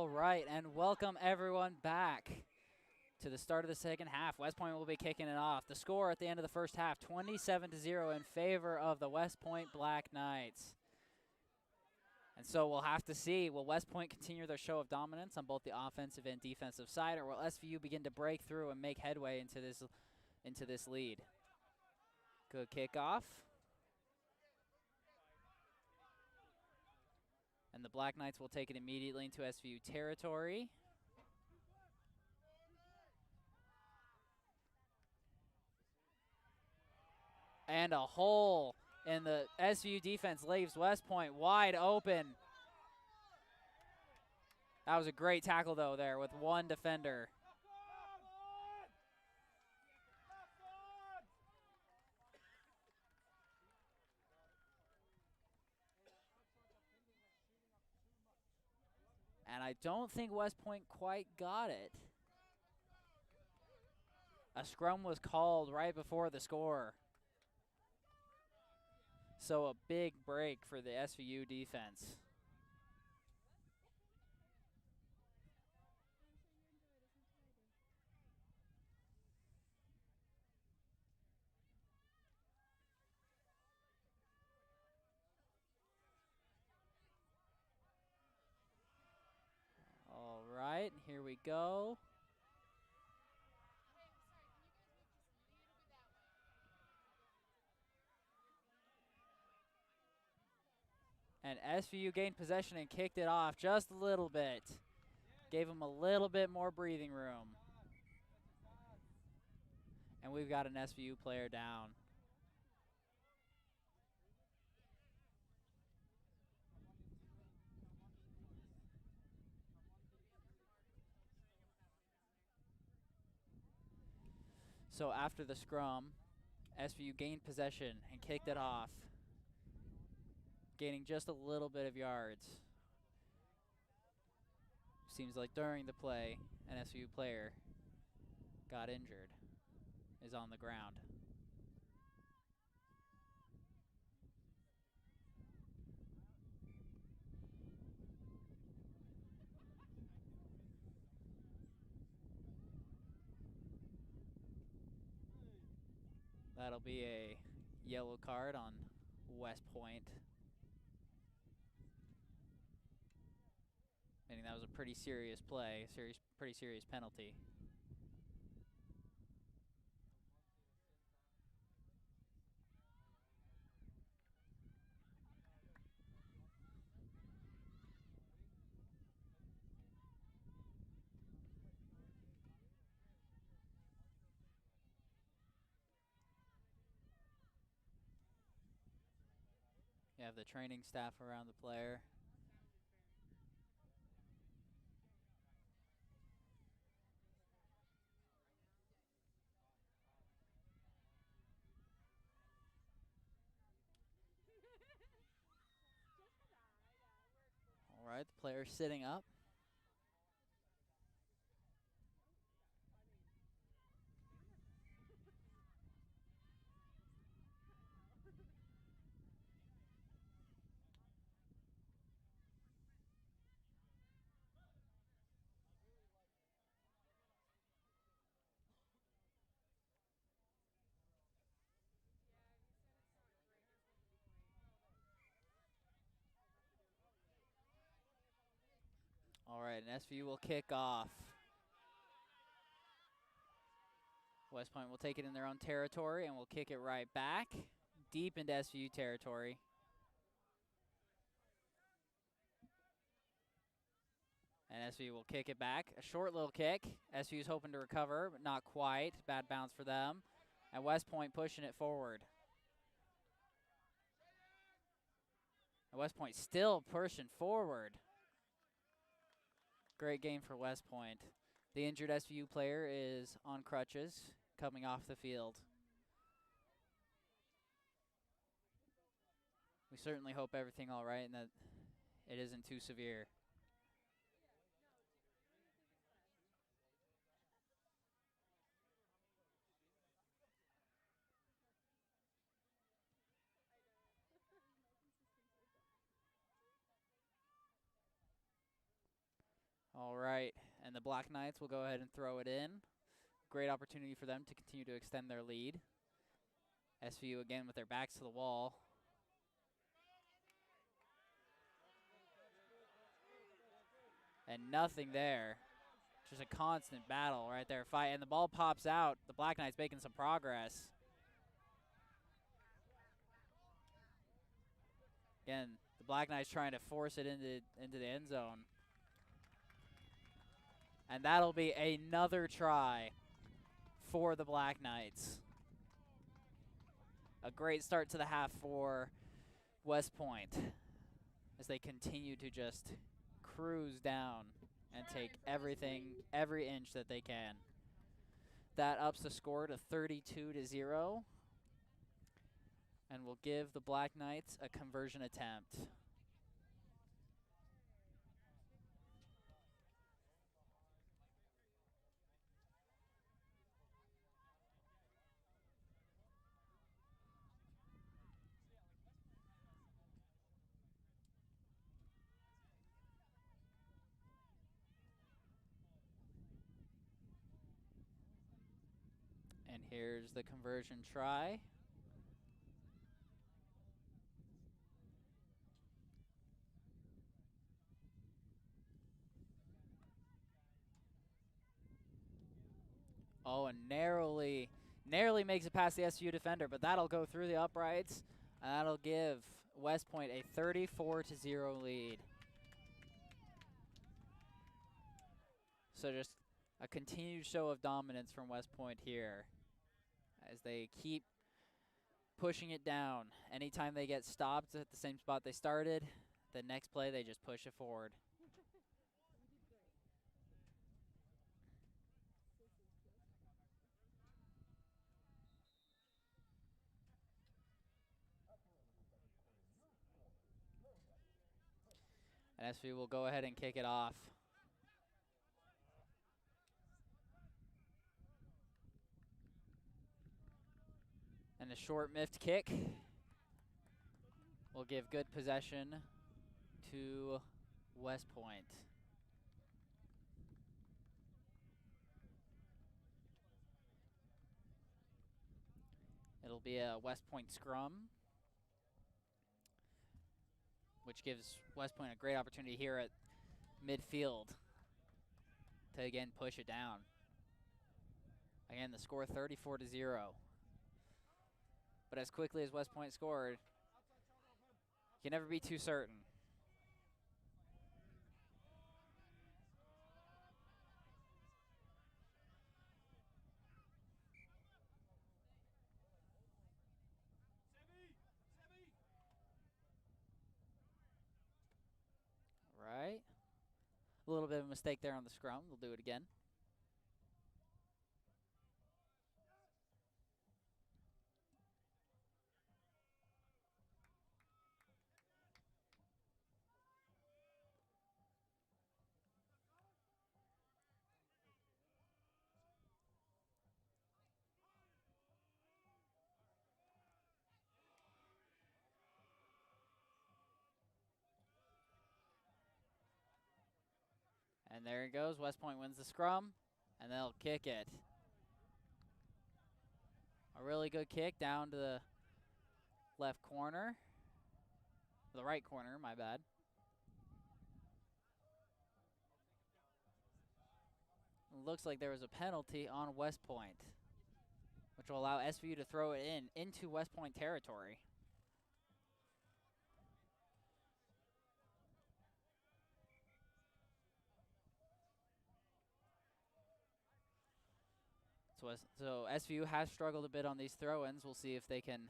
All right, and welcome everyone back to the start of the second half. West Point will be kicking it off. The score at the end of the first half, 27-0 in favor of the West Point Black Knights. And so we'll have to see, will West Point continue their show of dominance on both the offensive and defensive side, or will SVU begin to break through and make headway into this lead? Good kickoff. And the Black Knights will take it immediately into SVU territory. And a hole in the SVU defense leaves West Point wide open. That was a great tackle, though, there with one defender. And I don't think West Point quite got it. A scrum was called right before the score. So a big break for the SVU defense. All right, here we go. And SVU gained possession and kicked it off just a little bit. Gave them a little bit more breathing room. And we've got an SVU player down. So after the scrum, SVU gained possession and kicked it off, gaining just a little bit of yards. Seems like during the play, an SVU player got injured, is on the ground. That'll be a yellow card on West Point. Meaning that was a pretty serious play, pretty serious penalty. You have the training staff around the player. All right, the player's sitting up. All right, and SVU will kick off. West Point will take it in their own territory and will kick it right back, deep into SVU territory. And SVU will kick it back. A short little kick. SVU's hoping to recover, but not quite. Bad bounce for them. And West Point pushing it forward. And West Point still pushing forward. Great game for West Point. The injured SVU player is on crutches, coming off the field. We certainly hope everything all right and that it isn't too severe. right, and the Black Knights will go ahead and throw it in. Great opportunity for them to continue to extend their lead. SVU again with their backs to the wall. And nothing there. Just a constant battle right there. Fight, and the ball pops out. The Black Knights making some progress. Again, the Black Knights trying to force it into the end zone. And that'll be another try for the Black Knights. A great start to the half for West Point as they continue to just cruise down and take everything, every inch that they can. That ups the score to 32-0 and will give the Black Knights a conversion attempt. And here's the conversion try. Oh, and narrowly makes it past the SU defender, but that'll go through the uprights, and that'll give West Point a 34-0 lead. So just a continued show of dominance from West Point here as they keep pushing it down. Anytime they get stopped at the same spot they started, the next play they just push it forward. And SV will go ahead and kick it off. And a short miffed kick will give good possession to West Point. It'll be a West Point scrum, which gives West Point a great opportunity here at midfield to again push it down. Again, the score 34-0. But as quickly as West Point scored, you can never be too certain. Right. A little bit of a mistake there on the scrum. We'll do it again. And there it goes. West Point wins the scrum, and they'll kick it. A really good kick down to the left corner. The right corner, my bad. It looks like there was a penalty on West Point, which will allow SVU to throw it into West Point territory. So SVU has struggled a bit on these throw-ins. We'll see if they can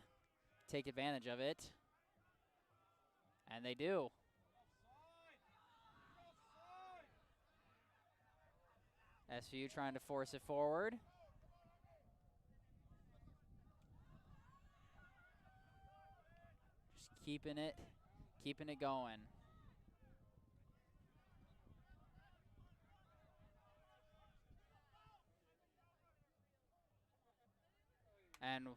take advantage of it. And they do. SVU trying to force it forward. Just keeping it going. And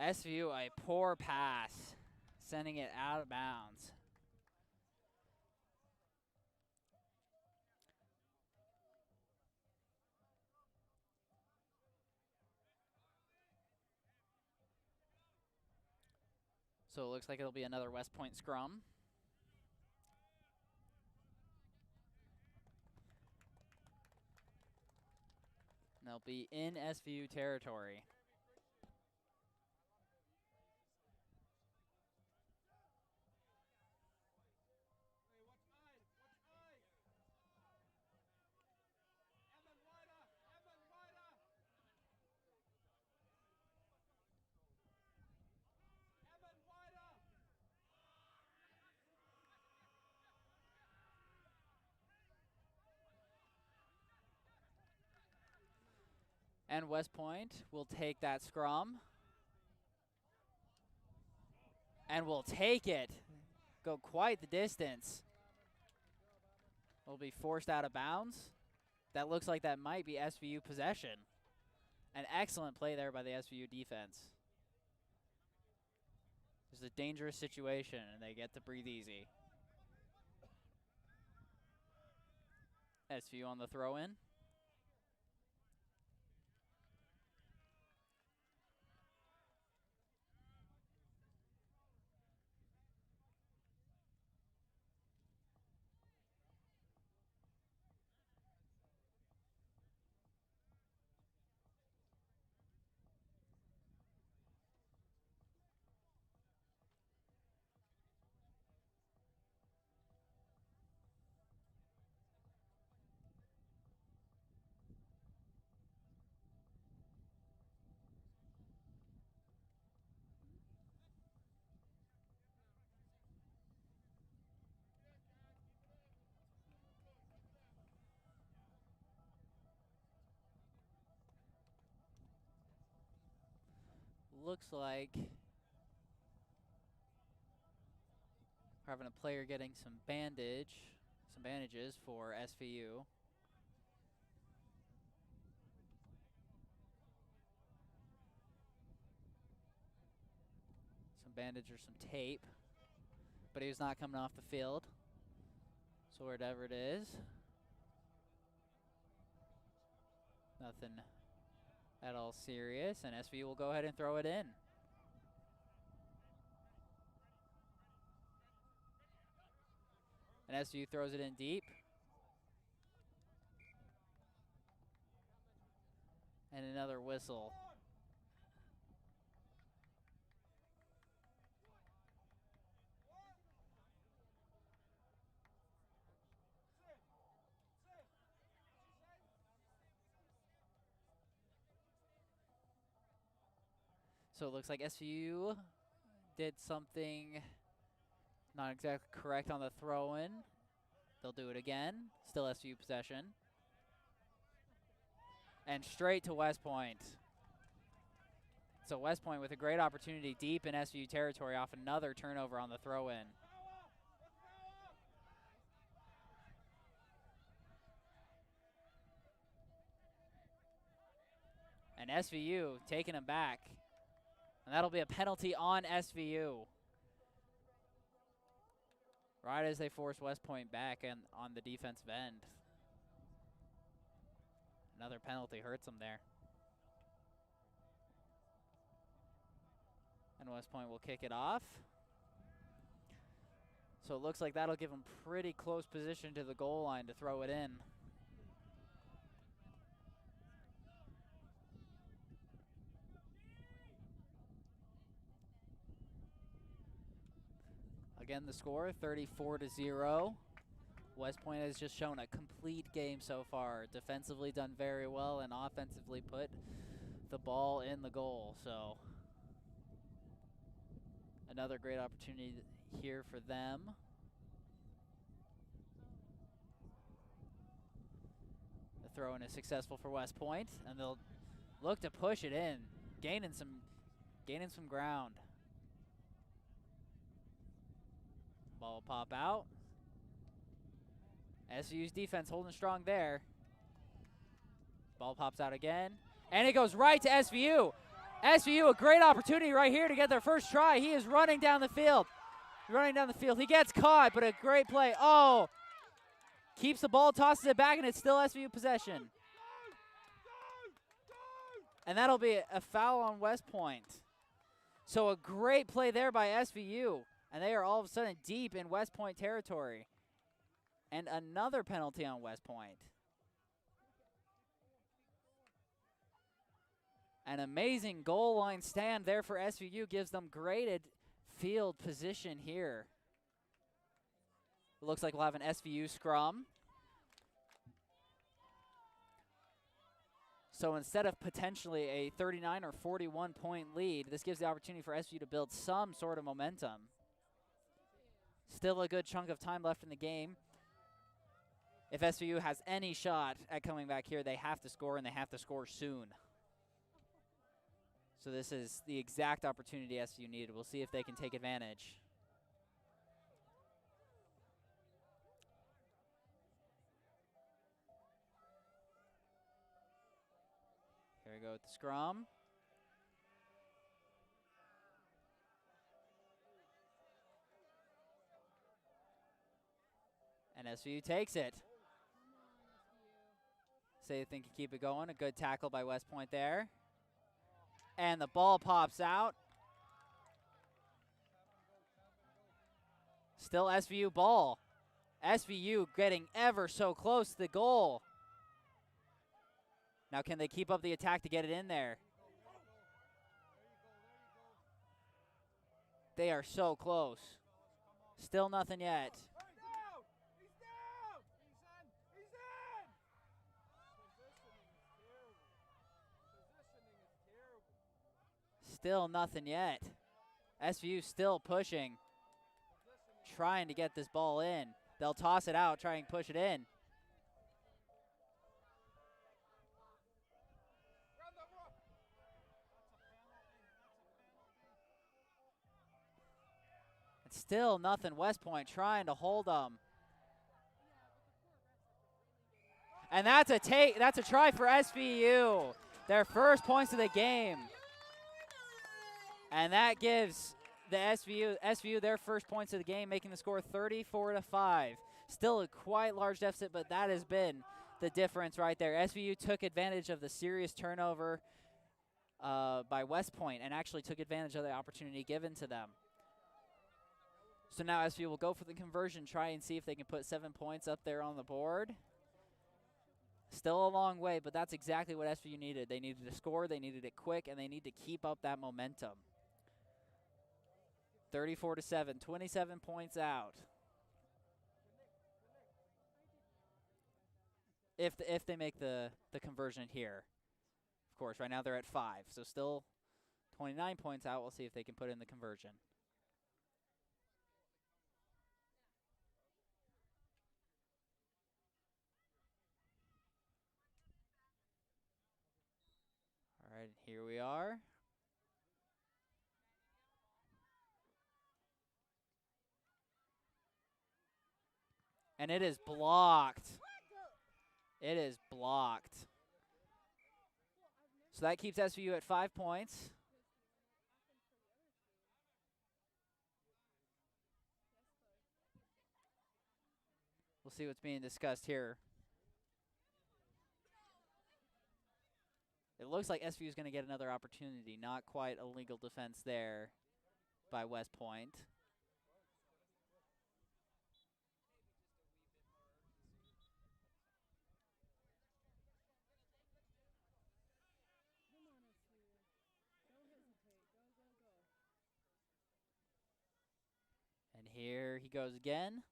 SVU, a poor pass, sending it out of bounds. So it looks like it'll be another West Point scrum. And they'll be in SVU territory. And West Point will take that scrum. And will take it. Go quite the distance. Will be forced out of bounds. That looks like that might be SVU possession. An excellent play there by the SVU defense. This is a dangerous situation, and they get to breathe easy. SVU on the throw-in. Looks like we're having a player getting some bandages for SVU. Some bandage or some tape, but he's not coming off the field. So whatever it is, nothing at all serious, and SVU will go ahead and throw it in. And SVU throws it in deep. And another whistle. So it looks like SVU did something not exactly correct on the throw-in. They'll do it again. Still SVU possession. And straight to West Point. So West Point with a great opportunity deep in SVU territory off another turnover on the throw-in. And SVU taking him back. And that'll be a penalty on SVU. Right as they force West Point back and on the defensive end. Another penalty hurts them there. And West Point will kick it off. So it looks like that'll give them pretty close position to the goal line to throw it in. Again, the score 34-0. West Point has just shown a complete game so far. Defensively done very well and offensively put the ball in the goal. So another great opportunity here for them. The throw-in is successful for West Point, and they'll look to push it in, gaining some ground. Ball will pop out. SVU's defense holding strong there. Ball pops out again, and it goes right to SVU. SVU, a great opportunity right here to get their first try. He is running down the field. He gets caught, but a great play. Oh, keeps the ball, tosses it back, and it's still SVU possession. And that'll be a foul on West Point. So a great play there by SVU, and they are all of a sudden deep in West Point territory. And another penalty on West Point. An amazing goal line stand there for SVU gives them great field position here. It looks like we'll have an SVU scrum. So instead of potentially a 39 or 41 point lead, this gives the opportunity for SVU to build some sort of momentum. Still a good chunk of time left in the game. If SVU has any shot at coming back here, they have to score, and they have to score soon. So this is the exact opportunity SVU needed. We'll see if they can take advantage. Here we go with the scrum. And SVU takes it. Say they think you keep it going. A good tackle by West Point there. And the ball pops out. Still SVU ball. SVU getting ever so close to the goal. Now can they keep up the attack to get it in there? They are so close. Still nothing yet. Still nothing yet. SVU still pushing. Trying to get this ball in. They'll toss it out, try and push it in. It's still nothing. West Point trying to hold them. And that's a try for SVU. Their first points of the game. And that gives the SVU their first points of the game, making the score 34-5. Still a quite large deficit, but that has been the difference right there. SVU took advantage of the serious turnover by West Point and actually took advantage of the opportunity given to them. So now SVU will go for the conversion, try and see if they can put 7 points up there on the board. Still a long way, but that's exactly what SVU needed. They needed to score, they needed it quick, and they need to keep up that momentum. 34-7, 27 points out. If they make the conversion here. Of course, right now they're at 5, so still 29 points out. We'll see if they can put in the conversion. All right, here we are. And it is blocked. It is blocked. So that keeps SVU at 5 points. We'll see what's being discussed here. It looks like SVU is going to get another opportunity. Not quite a legal defense there by West Point. And here he goes again.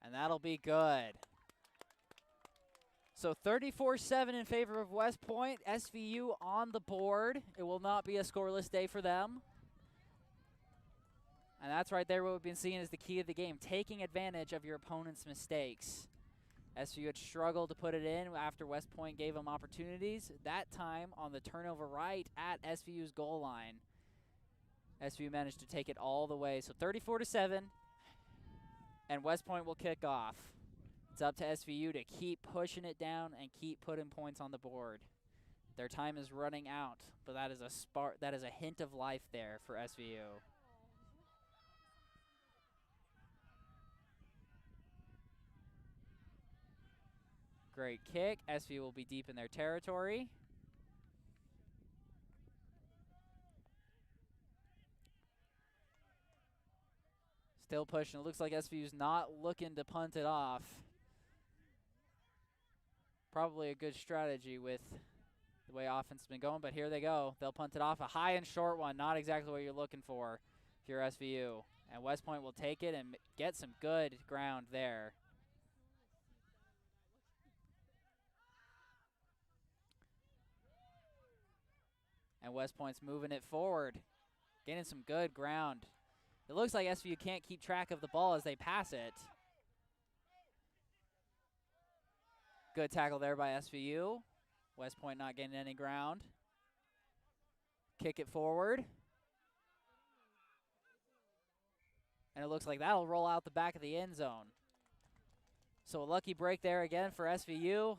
And that'll be good. So 34-7 in favor of West Point. SVU on the board. It will not be a scoreless day for them. And that's right there what we've been seeing is the key of the game, taking advantage of your opponent's mistakes. SVU had struggled to put it in after West Point gave them opportunities. That time on the turnover right at SVU's goal line, SVU managed to take it all the way. So 34-7, and West Point will kick off. It's up to SVU to keep pushing it down and keep putting points on the board. Their time is running out, but that is a hint of life there for SVU. Great kick. SV will be deep in their territory. Still pushing. It looks like SVU's not looking to punt it off. Probably a good strategy with the way offense has been going, but here they go. They'll punt it off. A high and short one. Not exactly what you're looking for if you're SVU. And West Point will take it and get some good ground there. And West Point's moving it forward, gaining some good ground. It looks like SVU can't keep track of the ball as they pass it. Good tackle there by SVU. West Point not gaining any ground. Kick it forward. And it looks like that'll roll out the back of the end zone. So a lucky break there again for SVU.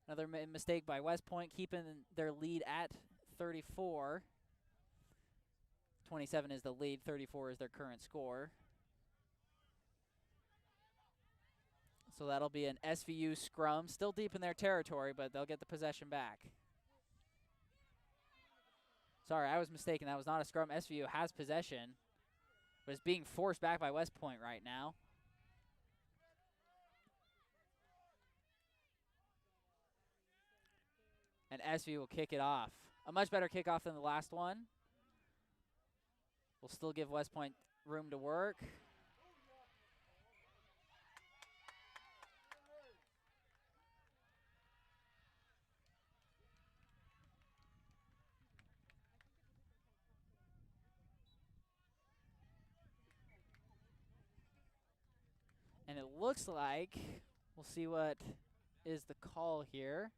Another mistake by West Point, keeping their lead at 34. 27 is the lead, 34 is their current score. So that'll be an SVU scrum, still deep in their territory, but they'll get the possession back. Sorry, I was mistaken. That was not a scrum. SVU has possession, but it's being forced back by West Point right now. And SVU will kick it off. A much better kickoff than the last one. We'll still give West Point room to work. And it looks like, we'll see what is the call here.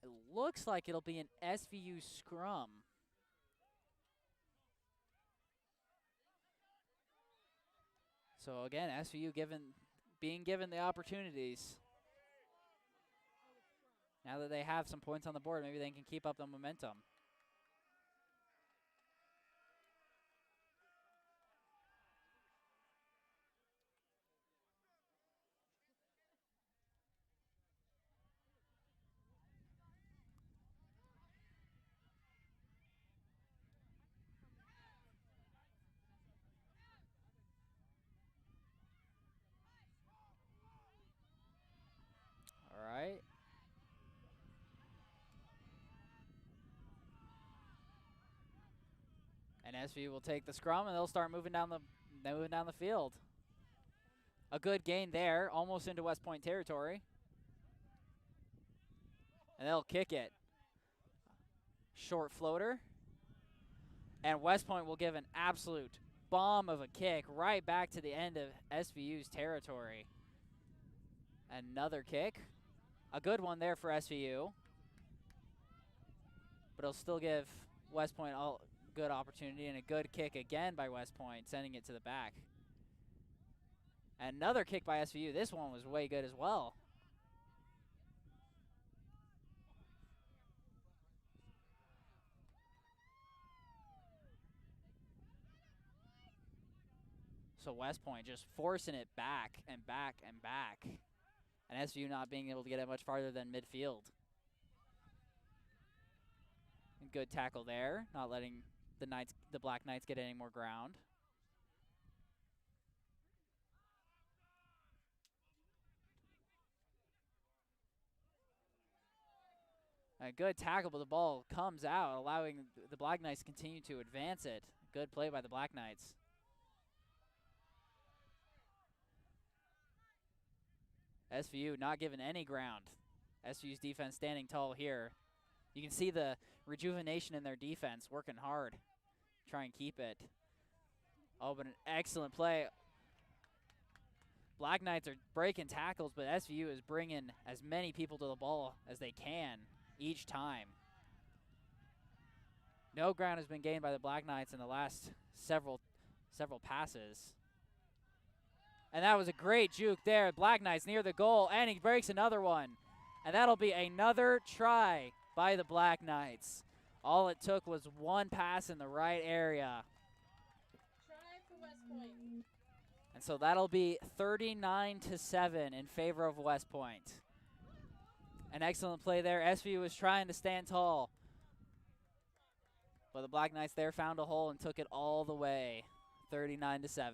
It looks like it'll be an SVU scrum. So again, SVU being given the opportunities. Now that they have some points on the board, maybe they can keep up the momentum. All right. And SVU will take the scrum, and they'll start moving down the field. A good gain there, almost into West Point territory. And they'll kick it. Short floater. And West Point will give an absolute bomb of a kick right back to the end of SVU's territory. Another kick. A good one there for SVU. But it'll still give West Point a good opportunity, and a good kick again by West Point, sending it to the back. Another kick by SVU. This one was way good as well. So West Point just forcing it back and back and back. And SVU not being able to get it much farther than midfield. And good tackle there, not letting the Black Knights get any more ground. A good tackle, but the ball comes out, allowing the Black Knights to continue to advance it. Good play by the Black Knights. SVU not given any ground. SVU's defense standing tall here. You can see the rejuvenation in their defense, working hard. Try and keep it. Oh, but an excellent play. Black Knights are breaking tackles, but SVU is bringing as many people to the ball as they can each time. No ground has been gained by the Black Knights in the last several passes. And that was a great juke there. Black Knights near the goal, and he breaks another one. And that'll be another try by the Black Knights. All it took was one pass in the right area. Try for West Point. And so that'll be 39-7 in favor of West Point. An excellent play there. SVU was trying to stand tall. But the Black Knights there found a hole and took it all the way, 39-7.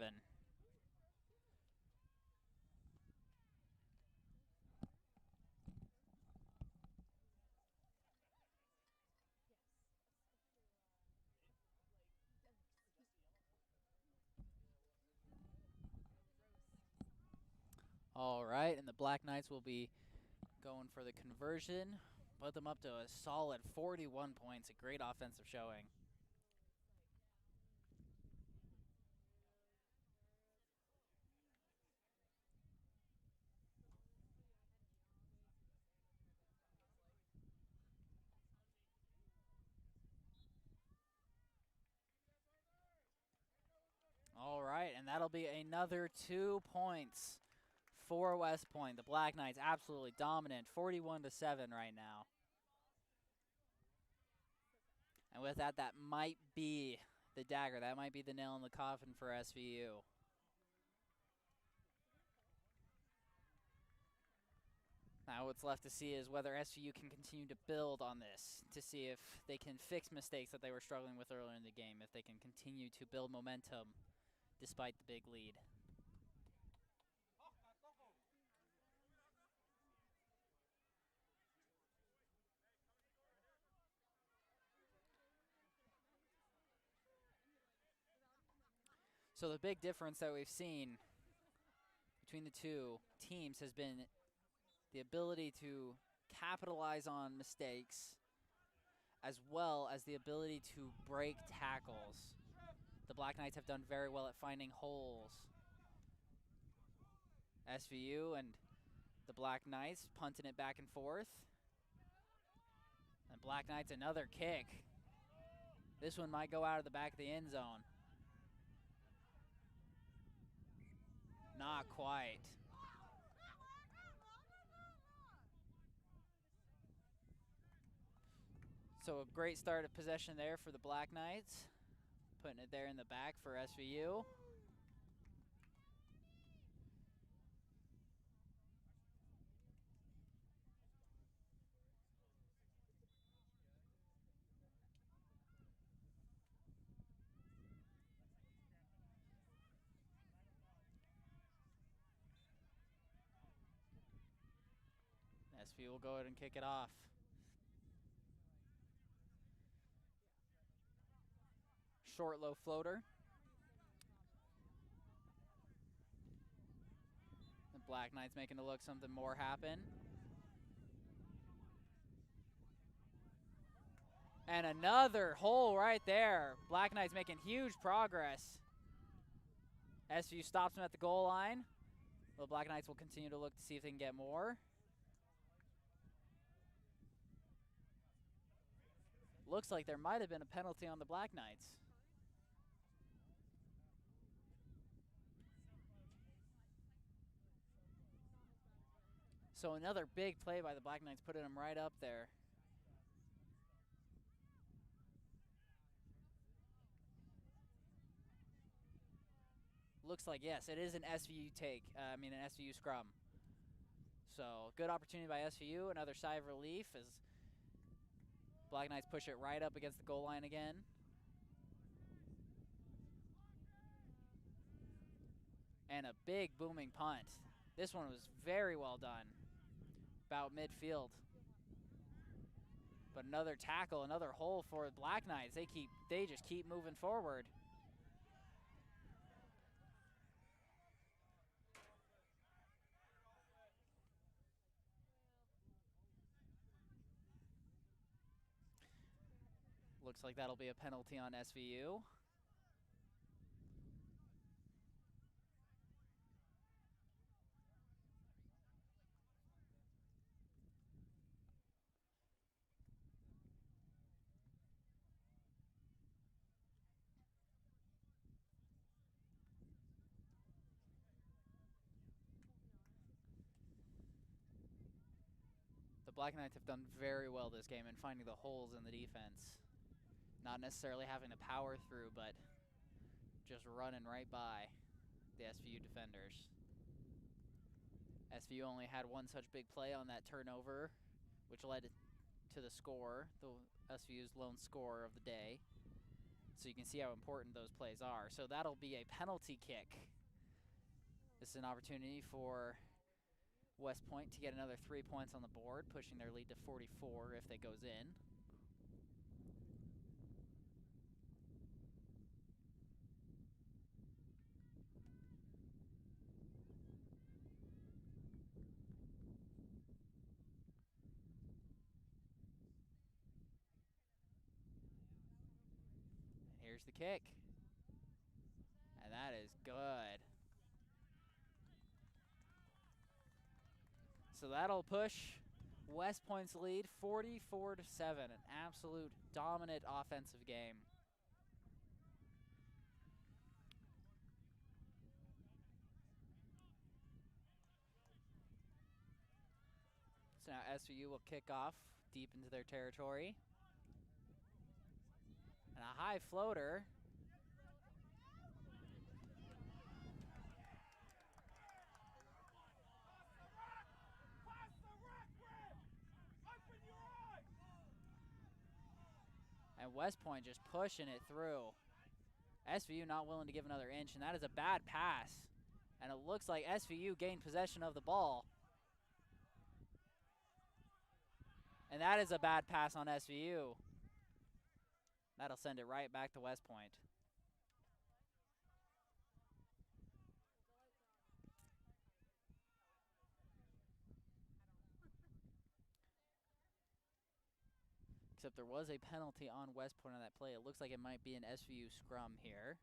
All right, and the Black Knights will be going for the conversion. Put them up to a solid 41 points, a great offensive showing. All right, and that'll be another 2 points for West Point. The Black Knights absolutely dominant, 41-7 right now. And with that, that might be the dagger. That might be the nail in the coffin for SVU. Now what's left to see is whether SVU can continue to build on this, to see if they can fix mistakes that they were struggling with earlier in the game, if they can continue to build momentum despite the big lead. So the big difference that we've seen between the two teams has been the ability to capitalize on mistakes as well as the ability to break tackles. The Black Knights have done very well at finding holes. SVU and the Black Knights punting it back and forth. And Black Knights another kick. This one might go out of the back of the end zone. Not quite. So a great start of possession there for the Black Knights. Putting it there in the back for SVU. SVU will go ahead and kick it off. Short, low floater. The Black Knights making it look something more happen. And another hole right there. Black Knights making huge progress. SVU stops them at the goal line. The Black Knights will continue to look to see if they can get more. Looks like there might have been a penalty on the Black Knights. So another big play by the Black Knights, putting them right up there. Looks like, yes, it is an SVU an SVU scrum. So good opportunity by SVU. Another sigh of relief as Black Knights push it right up against the goal line again. And a big booming punt. This one was very well done. About midfield. But another tackle, another hole for the Black Knights. They just keep moving forward. Looks like that'll be a penalty on SVU. Black Knights have done very well this game in finding the holes in the defense. Not necessarily having to power through, but just running right by the SVU defenders. SVU only had one such big play on that turnover, which led to the score, the SVU's lone score of the day. So you can see how important those plays are. So that'll be a penalty kick. This is an opportunity for West Point to get another 3 points on the board, pushing their lead to 44 if that goes in. Here's the kick. And that is good. So that'll push West Point's lead 44-7. An absolute dominant offensive game. So now SVU will kick off deep into their territory. And a high floater. And West Point just pushing it through. SVU not willing to give another inch, and that is a bad pass. And it looks like SVU gained possession of the ball. And that is a bad pass on SVU. That'll send it right back to West Point. Except there was a penalty on West Point on that play. It looks like it might be an SVU scrum here.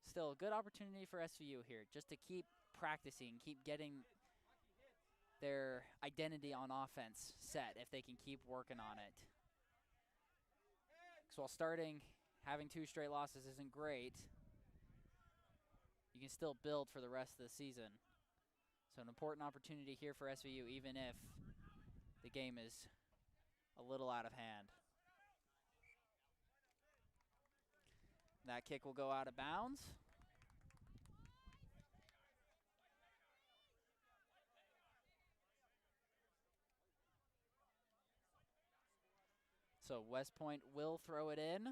Still a good opportunity for SVU here, just to keep practicing, keep getting their identity on offense set if they can keep working on it. Because while having 2 straight losses isn't great, you can still build for the rest of the season. So an important opportunity here for SVU, even if the game is a little out of hand. That kick will go out of bounds. So West Point will throw it in,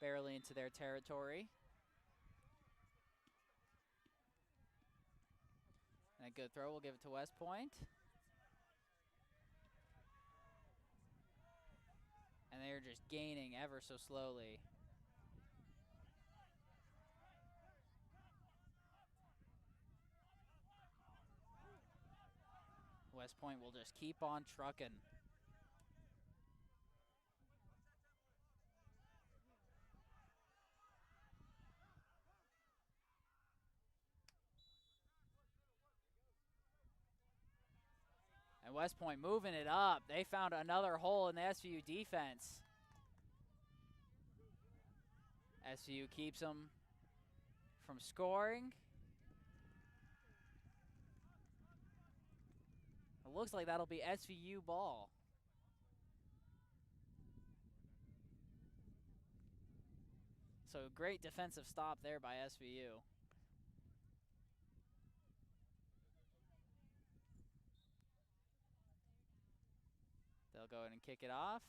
barely into their territory. And a good throw, we'll give it to West Point. And they're just gaining ever so slowly. West Point will just keep on trucking. And West Point moving it up. They found another hole in the SVU defense. SVU keeps them from scoring. It looks like that'll be SVU ball. So great defensive stop there by SVU. They'll go ahead and kick it off.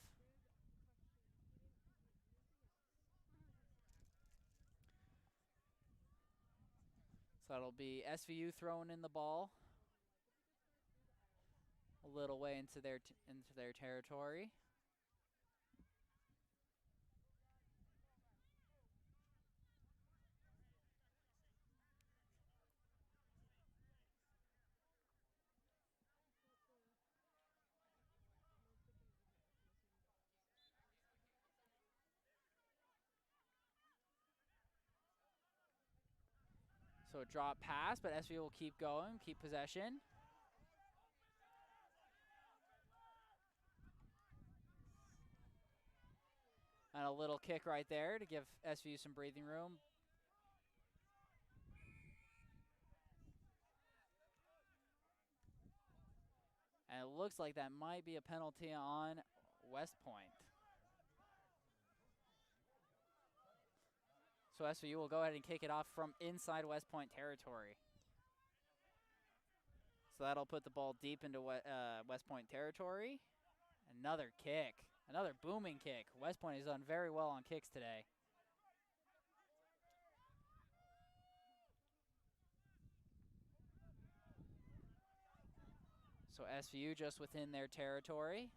So it'll be SVU throwing in the ball a little way into their territory. So a drop pass, but SVU will keep going, keep possession. And a little kick right there to give SVU some breathing room. And it looks like that might be a penalty on West Point. So SVU will go ahead and kick it off from inside West Point territory. So that'll put the ball deep into West Point territory. Another kick, another booming kick. West Point has done very well on kicks today. So SVU just within their territory.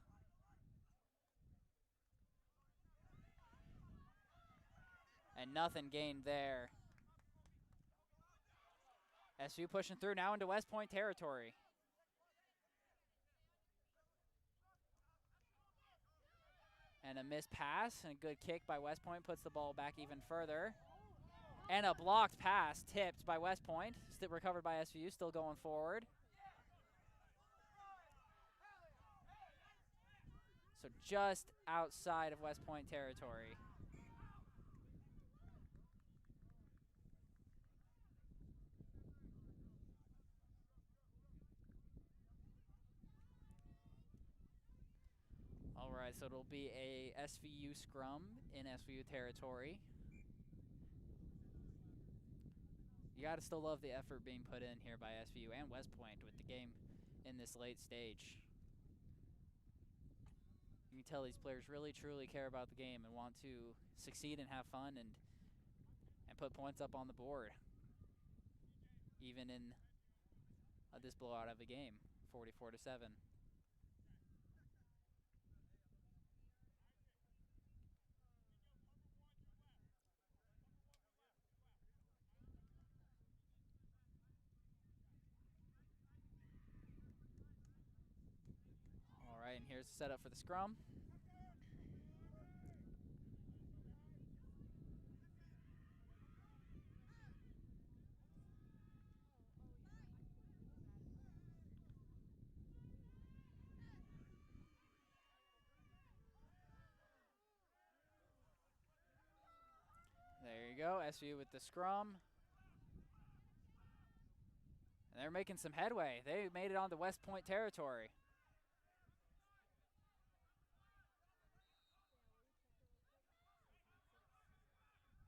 And nothing gained there. SVU pushing through now into West Point territory. And a missed pass and a good kick by West Point puts the ball back even further. And a blocked pass tipped by West Point. Still recovered by SVU, still going forward. So just outside of West Point territory. All right, so it'll be a SVU scrum in SVU territory. You gotta still love the effort being put in here by SVU and West Point with the game in this late stage. You can tell these players really truly care about the game and want to succeed and have fun and put points up on the board, even in this blowout of a game, 44-7. All right, and here's the setup for the scrum. There you go, SVU with the scrum. And they're making some headway. They made it onto West Point territory.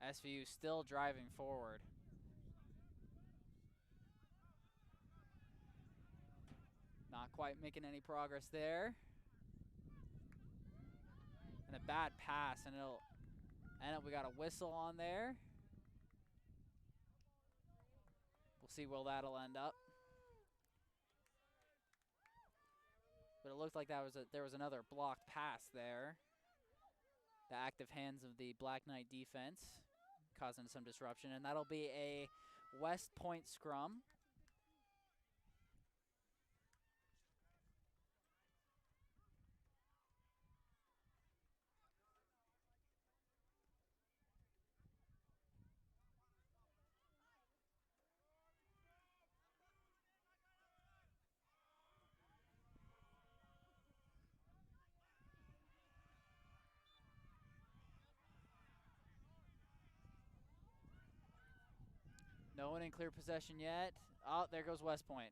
SVU still driving forward. Not quite making any progress there. And a bad pass, and we got a whistle on there. We'll see where that'll end up. But it looked like there was another blocked pass there. The active hands of the Black Knight defense causing some disruption, and that'll be a West Point scrum. No one in clear possession yet. Oh, there goes West Point.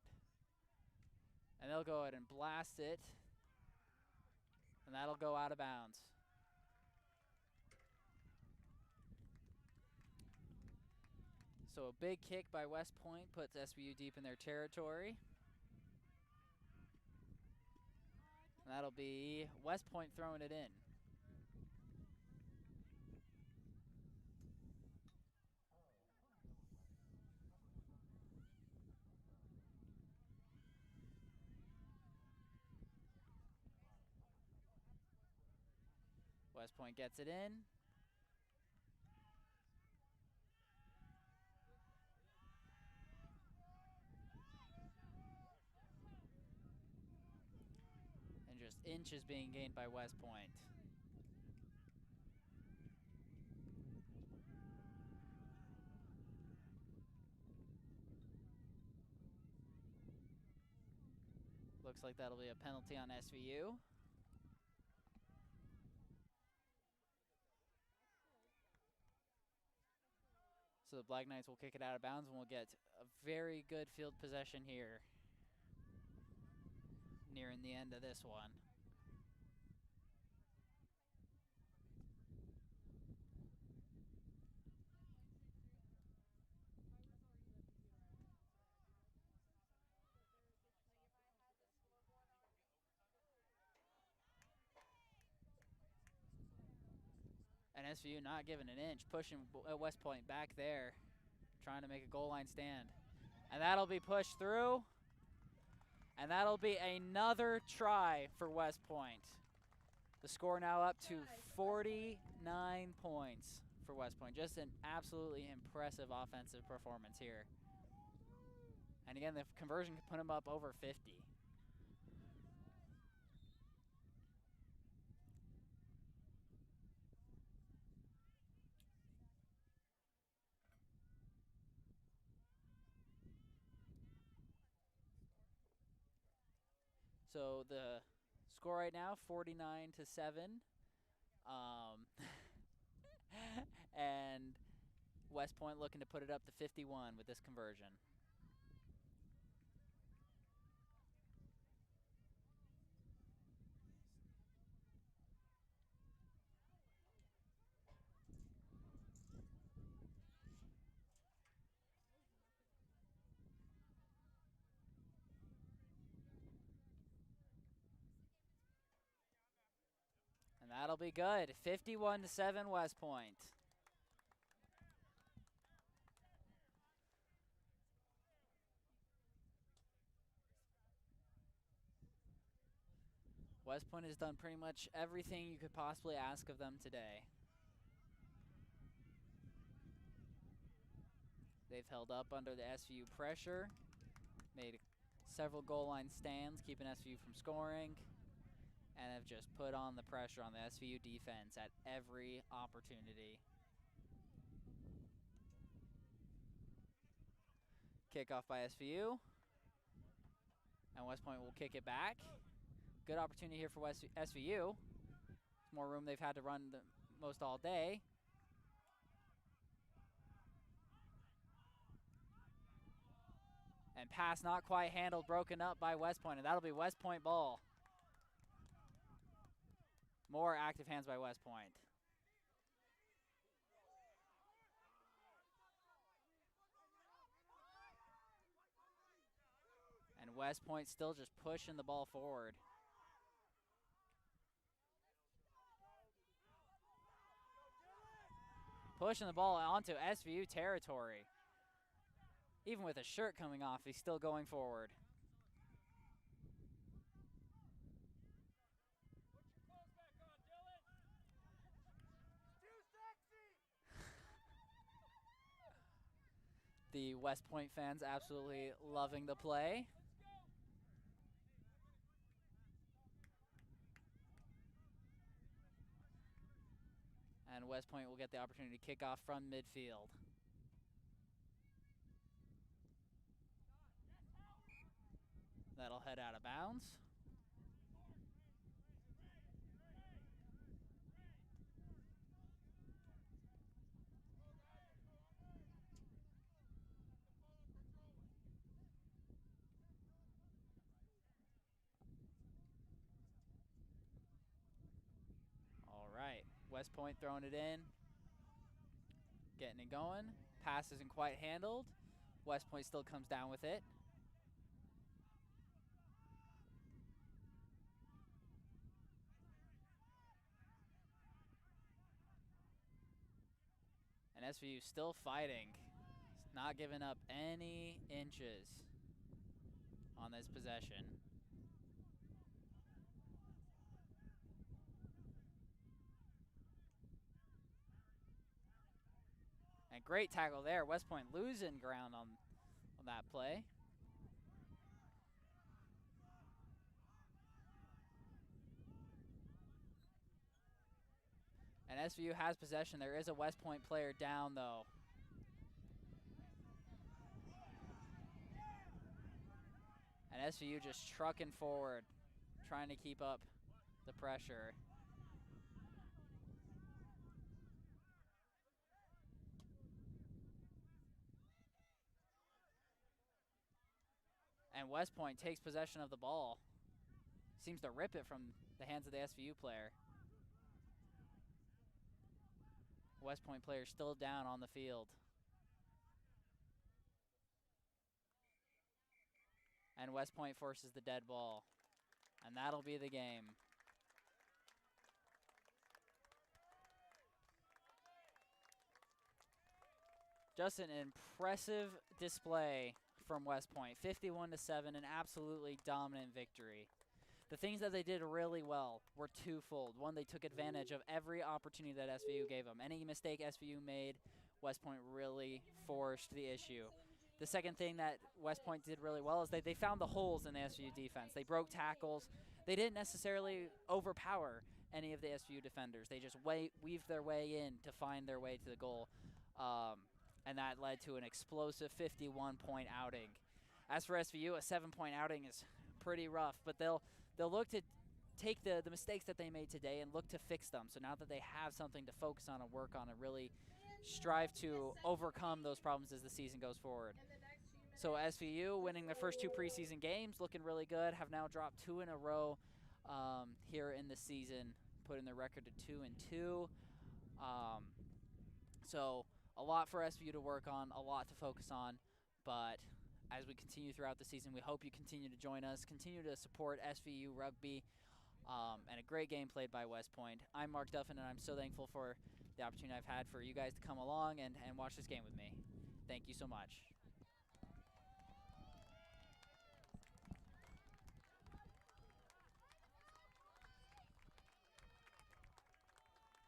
And they'll go ahead and blast it. And that'll go out of bounds. So a big kick by West Point puts SVU deep in their territory. And that'll be West Point throwing it in. West Point gets it in. And just inches being gained by West Point. Looks like that'll be a penalty on SVU. So the Black Knights will kick it out of bounds, and we'll get a very good field possession here nearing the end of this one. And SVU not giving an inch, pushing West Point back there, trying to make a goal line stand. And that'll be pushed through. And that'll be another try for West Point. The score now up to 49 points for West Point. Just an absolutely impressive offensive performance here. And again, the conversion could put them up over 50. So the score right now, 49-7. And West Point looking to put it up to 51 with this conversion. And that'll be good. 51-7 West Point. West Point has done pretty much everything you could possibly ask of them today. They've held up under the SVU pressure, made several goal line stands, keeping SVU from scoring, and have just put on the pressure on the SVU defense at every opportunity. Kickoff by SVU, and West Point will kick it back. Good opportunity here for SVU. More room they've had to run the most all day. And pass not quite handled, broken up by West Point, and that'll be West Point ball. More active hands by West Point. And West Point still just pushing the ball forward. Pushing the ball onto SVU territory. Even with a shirt coming off, he's still going forward. The West Point fans absolutely loving the play. And West Point will get the opportunity to kick off from midfield. That'll head out of bounds. All right, West Point throwing it in, getting it going. Pass isn't quite handled. West Point still comes down with it. And SVU still fighting, not giving up any inches on this possession. And great tackle there. West Point losing ground on that play. And SVU has possession. There is a West Point player down, though. And SVU just trucking forward, trying to keep up the pressure. And West Point takes possession of the ball. Seems to rip it from the hands of the SVU player. West Point player still down on the field. And West Point forces the dead ball. And that'll be the game. Just an impressive display from West Point. 51-7, an absolutely dominant victory. The things that they did really well were twofold. One, they took advantage of every opportunity that SVU gave them. Any mistake SVU made, West Point really forced the issue. The second thing that West Point did really well is they found the holes in the SVU defense. They broke tackles. They didn't necessarily overpower any of the SVU defenders. They just weaved their way in to find their way to the goal. And that led to an explosive 51-point outing. As for SVU, a 7-point outing is pretty rough, but they'll look to take the mistakes that they made today and look to fix them. So now that they have something to focus on and work on and really strive to overcome those problems as the season goes forward. So SVU winning their first 2 preseason games, looking really good, have now dropped 2 in a row here in the season, putting their record to 2-2. So a lot for SVU to work on, a lot to focus on, but as we continue throughout the season, we hope you continue to join us, continue to support SVU Rugby, and a great game played by West Point. I'm Mark Duffin, and I'm so thankful for the opportunity I've had for you guys to come along and watch this game with me. Thank you so much.